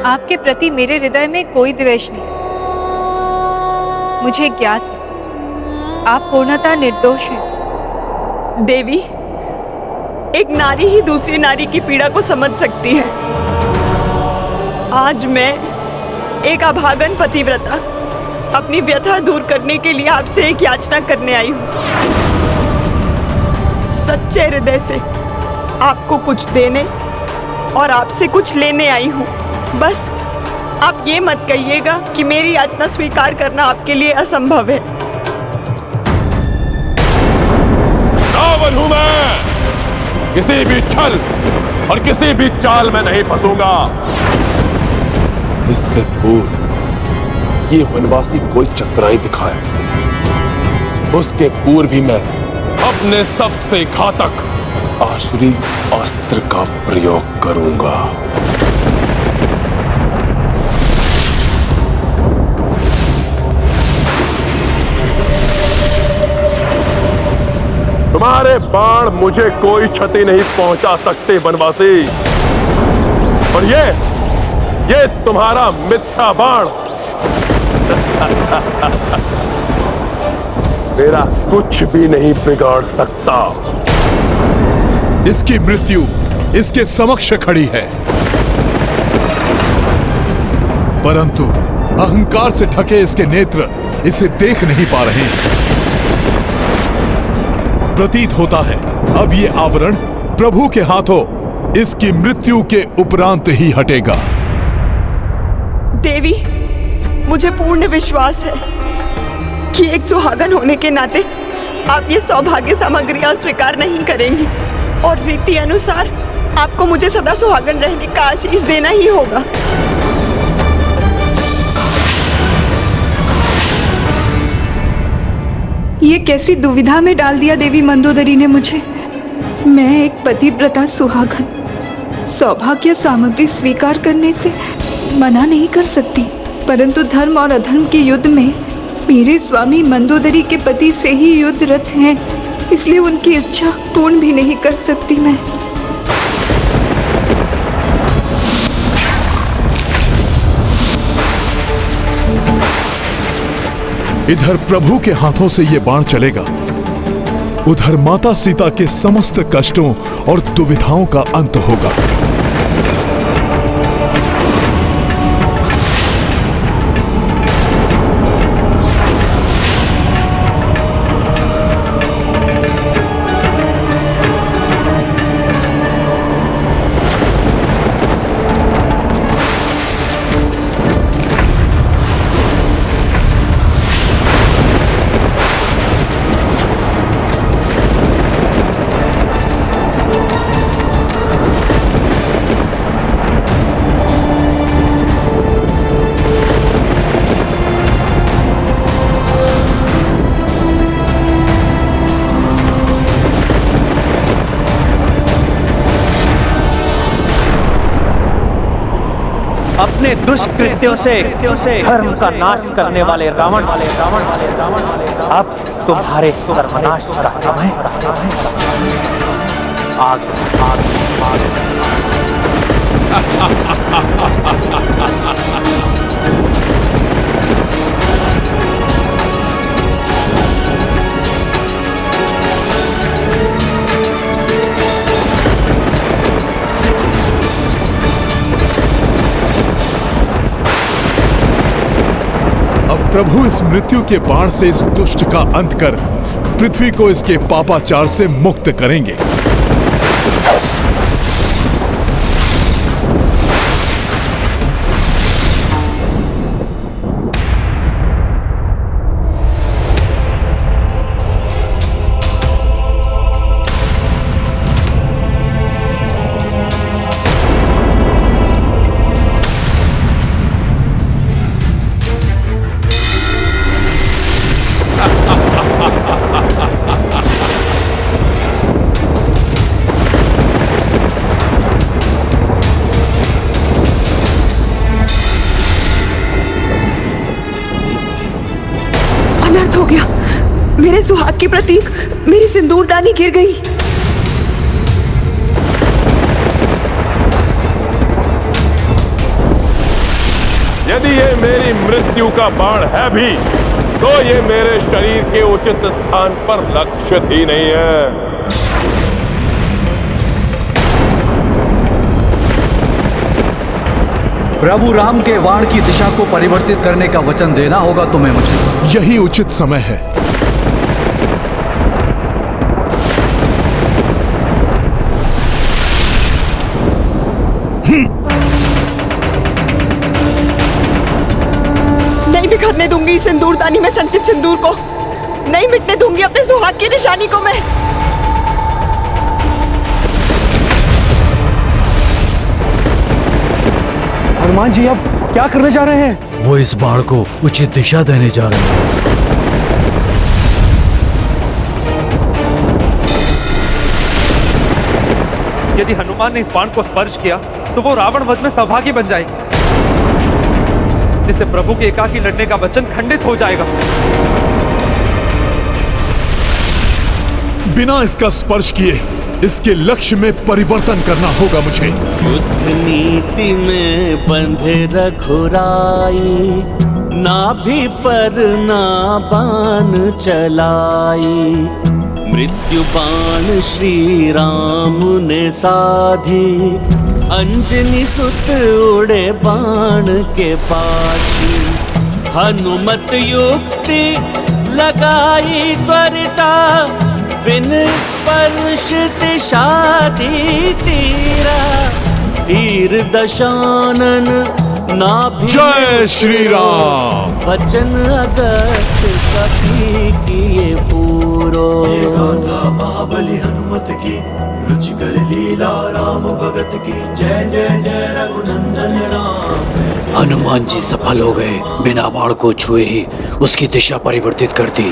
S17: आपके प्रति मेरे हृदय में कोई द्वेष नहीं। मुझे ज्ञात है आप पूर्णतः निर्दोष हैं।
S11: देवी, एक नारी ही दूसरी नारी की पीड़ा को समझ सकती है। आज मैं एक अभागन पतिव्रता अपनी व्यथा दूर करने के लिए आपसे एक याचना करने आई हूँ। सच्चे हृदय से आपको कुछ देने और आपसे कुछ लेने आई हूँ। बस आप ये मत कहिएगा कि मेरी याचना स्वीकार करना आपके लिए असंभव है।
S3: रावण हूं मैं, किसी भी छल और किसी भी चाल में नहीं फंसूंगा। इससे पूर्व ये वनवासी कोई चतुराई दिखाए, उसके पूर्व ही मैं अपने सबसे घातक आसुरी अस्त्र का प्रयोग करूंगा। तुम्हारे बाण मुझे कोई क्षति नहीं पहुंचा सकते वनवासी, और ये तुम्हारा मिथ्या बाण मेरा कुछ भी नहीं बिगाड़ सकता।
S2: इसकी मृत्यु इसके समक्ष खड़ी है, परंतु अहंकार से ढके इसके नेत्र इसे देख नहीं पा रहे हैं। प्रतीत होता है अब ये आवरण प्रभु के हाथों इसकी मृत्यु के उपरांत ही हटेगा।
S11: देवी, मुझे पूर्ण विश्वास है कि एक सुहागन होने के नाते आप ये सौभाग्य सामग्री अस्वीकार नहीं करेंगी और रीति अनुसार आपको मुझे सदा सुहागन रहने का आशीष देना ही होगा।
S17: ये कैसी दुविधा में डाल दिया देवी मंदोदरी ने मुझे। मैं एक पतिव्रता सुहागन सौभाग्य सामग्री स्वीकार करने से मना नहीं कर सकती, परंतु धर्म और अधर्म के युद्ध में मेरे स्वामी मंदोदरी के पति से ही युद्धरत हैं, इसलिए उनकी इच्छा पूर्ण भी नहीं कर सकती मैं।
S2: इधर प्रभु के हाथों से ये बाण चलेगा, उधर माता सीता के समस्त कष्टों और दुविधाओं का अंत होगा।
S7: अपने दुष्कृत्यों से धर्म का नाश करने वाले रावण अब तुम्हारे सर्वनाश का समय आ
S2: प्रभु इस मृत्यु के बाण से इस दुष्ट का अंत कर पृथ्वी को इसके पापाचार से मुक्त करेंगे।
S17: अनर्थ हो गया। मेरे सुहाग की प्रतीक मेरी सिंदूरदानी गिर गई।
S3: यदि ये मेरी मृत्यु का बाण है भी तो ये मेरे शरीर के उचित स्थान पर लक्षित ही नहीं है।
S14: प्रभु राम के बाण की दिशा को परिवर्तित करने का वचन देना होगा तुम्हें मुझे।
S2: यही उचित समय है।
S11: नहीं बिखरने दूंगी इस सिंदूरदानी में संचित सिंदूर को। नहीं मिटने दूंगी अपने सुहाग की निशानी को मैं।
S18: हनुमान जी अब क्या करने जा रहे हैं?
S14: वो इस बाण को उचित दिशा देने जा रहे हैं।
S5: यदि हनुमान ने इस बाण को स्पर्श किया तो वो रावण वध में सौभाग्य बन जाएगी, जिससे प्रभु के एकाकी लड़ने का वचन खंडित हो जाएगा।
S2: बिना इसका स्पर्श किए इसके लक्ष्य में परिवर्तन करना होगा मुझे।
S4: युद्ध नीति में बंधे रघुराई, नाभि पर ना बाण चलाई। मृत्यु बाण श्री राम ने साधी, अंजनी सुत उड़े बाण के पाछी। हनुमत युक्ति लगाई त्वरिता, बिन स्पर्श दिशा दी तीरा। तीर दशानन नाभि
S2: जय श्री राम।
S4: वचन अगस्त कपि किए पूरा। पूरो। गाथा महाबली हनुमत की, रुचिकर लीला राम भगत की, जय जय जय रघुनंदन राम।
S21: हनुमान जी सफल हो गए, बिना बाण को छुए ही उसकी दिशा परिवर्तित कर दी।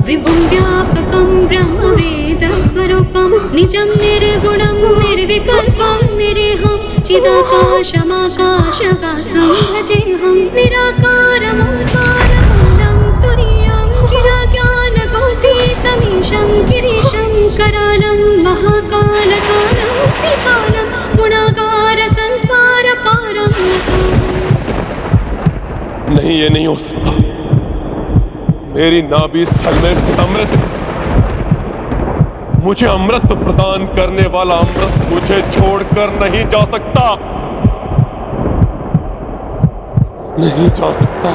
S20: विभुं व्यापकं ब्रह्मवेदस्वरूपं निजं निर्गुणं निर्विकल्पं निरीहं चिदाकाशमाकाशवासं भजेऽहं निराकारमोङ्कारमूलं तुरीयं गिराज्ञानगोतीतमीशं गिरीशं करालं महाकालकालं त्रिकालं गुणागारसंसारपारं।
S3: नहीं, ये नहीं हो सकता। मेरी नाभि स्थल में स्थित अमृत, मुझे अमृत प्रदान करने वाला अमृत मुझे छोड़कर नहीं जा सकता, नहीं जा सकता।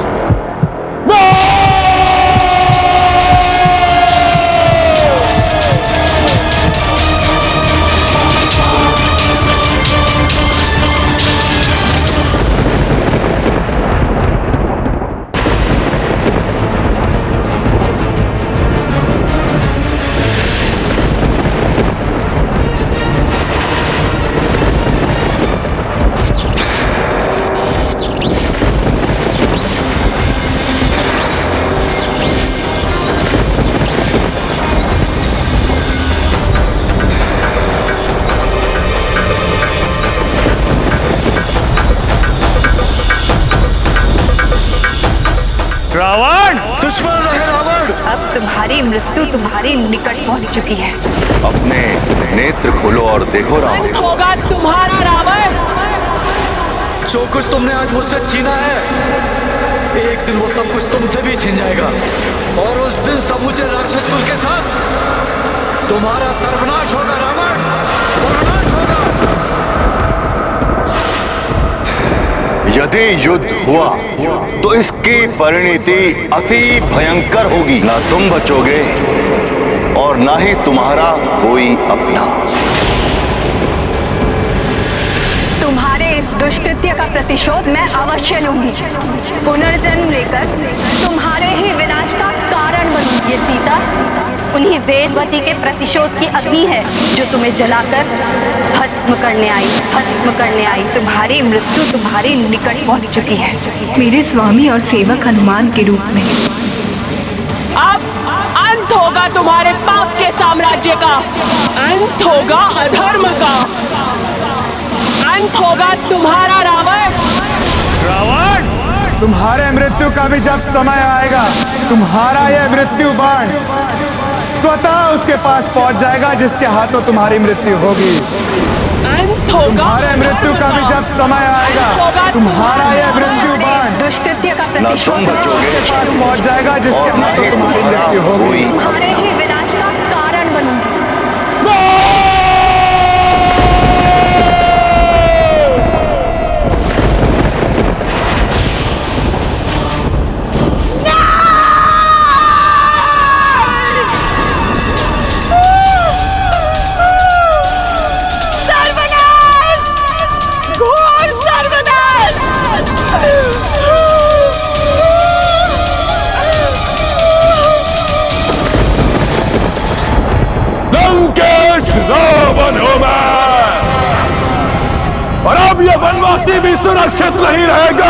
S6: रावण, दुश्मन रहे रावण।
S11: अब तुम्हारी मृत्यु तुम्हारी निकट पहुंच चुकी है।
S22: अपने नेत्र खोलो और देखो रावण।
S11: होगा तुम्हारा रावण।
S18: जो कुछ तुमने आज मुझसे छीना है, एक दिन वो सब कुछ तुमसे भी छीन जाएगा, और उस दिन समूचे राक्षस कुल के साथ तुम्हारा सर्वनाश होगा रावण, सर्वनाश होगा।
S22: यदि युद्ध हुआ तो इसकी परिणति अति भयंकर होगी। ना तुम बचोगे और ना ही तुम्हारा कोई अपना।
S11: तुम्हारे इस दुष्कृत्य का प्रतिशोध मैं अवश्य लूंगी। पुनर्जन्म लेकर तुम्हारे ही विनाश का कारण बनूंगी।
S15: ये सीता उन्हीं वेदवती के प्रतिशोध की अग्नि है जो तुम्हें जलाकर भस्म करने आई, भस्म करने आई।
S11: तुम्हारी मृत्यु तुम्हारी निकट पहुंच चुकी है,
S17: मेरे स्वामी और सेवक हनुमान के रूप में।
S11: अब अंत होगा तुम्हारे पाप के साम्राज्य का, अंत होगा अधर्म का, अंत होगा तुम्हारा रावण।
S6: रावण, तुम्हारे मृत्यु का भी जब समय आएगा, तुम्हारा यह मृत्यु बाण स्वतः उसके पास पहुंच जाएगा जिसके हाथों तुम्हारी मृत्यु होगी। तुम्हारे मृत्यु का भी जब समय आएगा, तुम्हारा यह मृत्यु बाण
S11: दुष्कृत्य का
S22: प्रतिशोध
S6: उसके पास पहुंच जाएगा जिसके हाथों तुम्हारी मृत्यु होगी।
S11: तुम्हारे ही विनाश का कारण बनूंगी।
S3: कोई भी सुरक्षित नहीं रहेगा।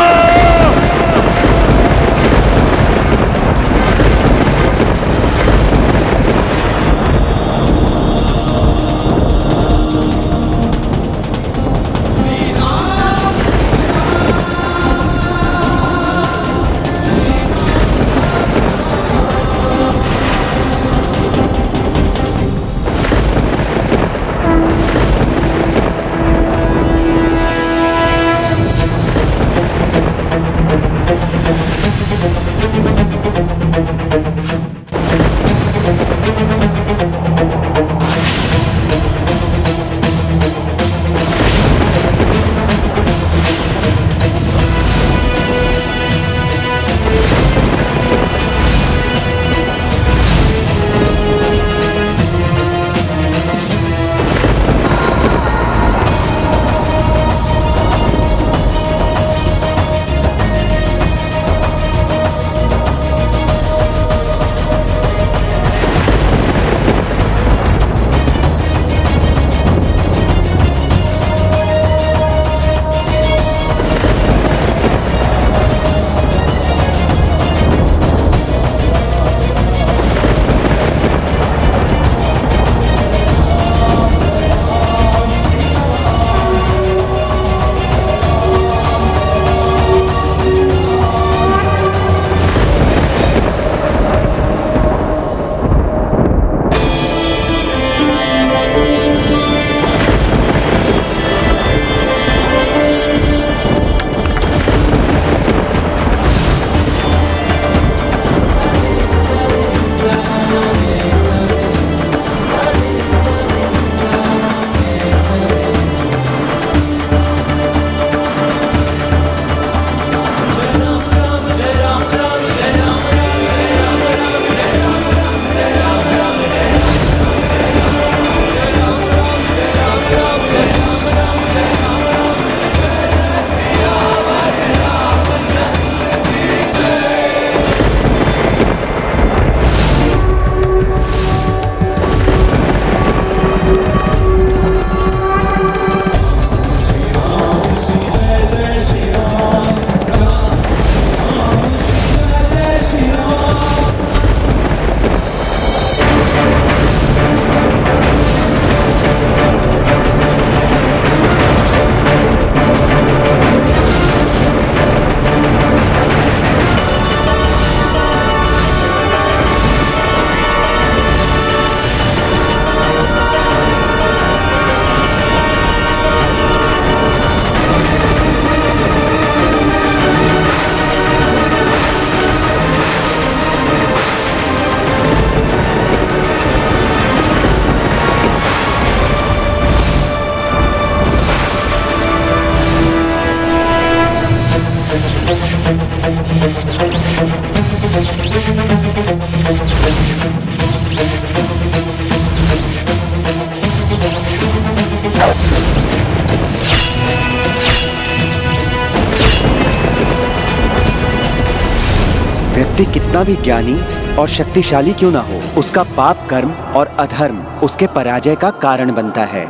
S9: व्यक्ति कितना भी ज्ञानी और शक्तिशाली क्यों ना हो, उसका पाप कर्म और अधर्म उसके पराजय का कारण बनता है।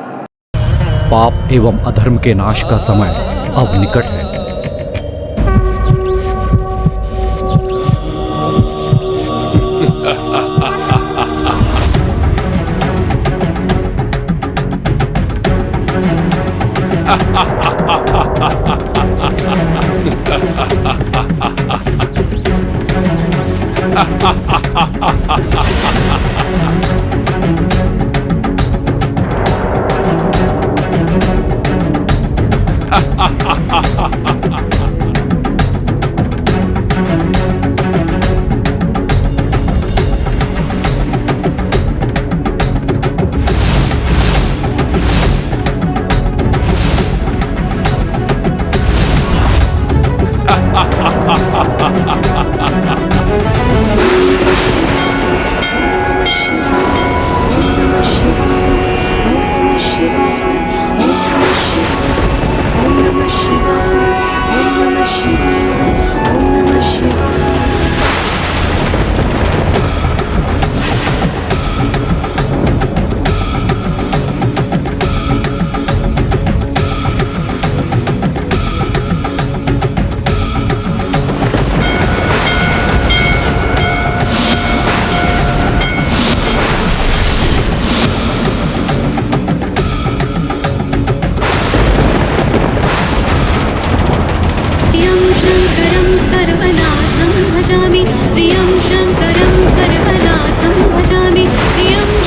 S14: पाप एवं अधर्म के नाश का समय अब निकट है।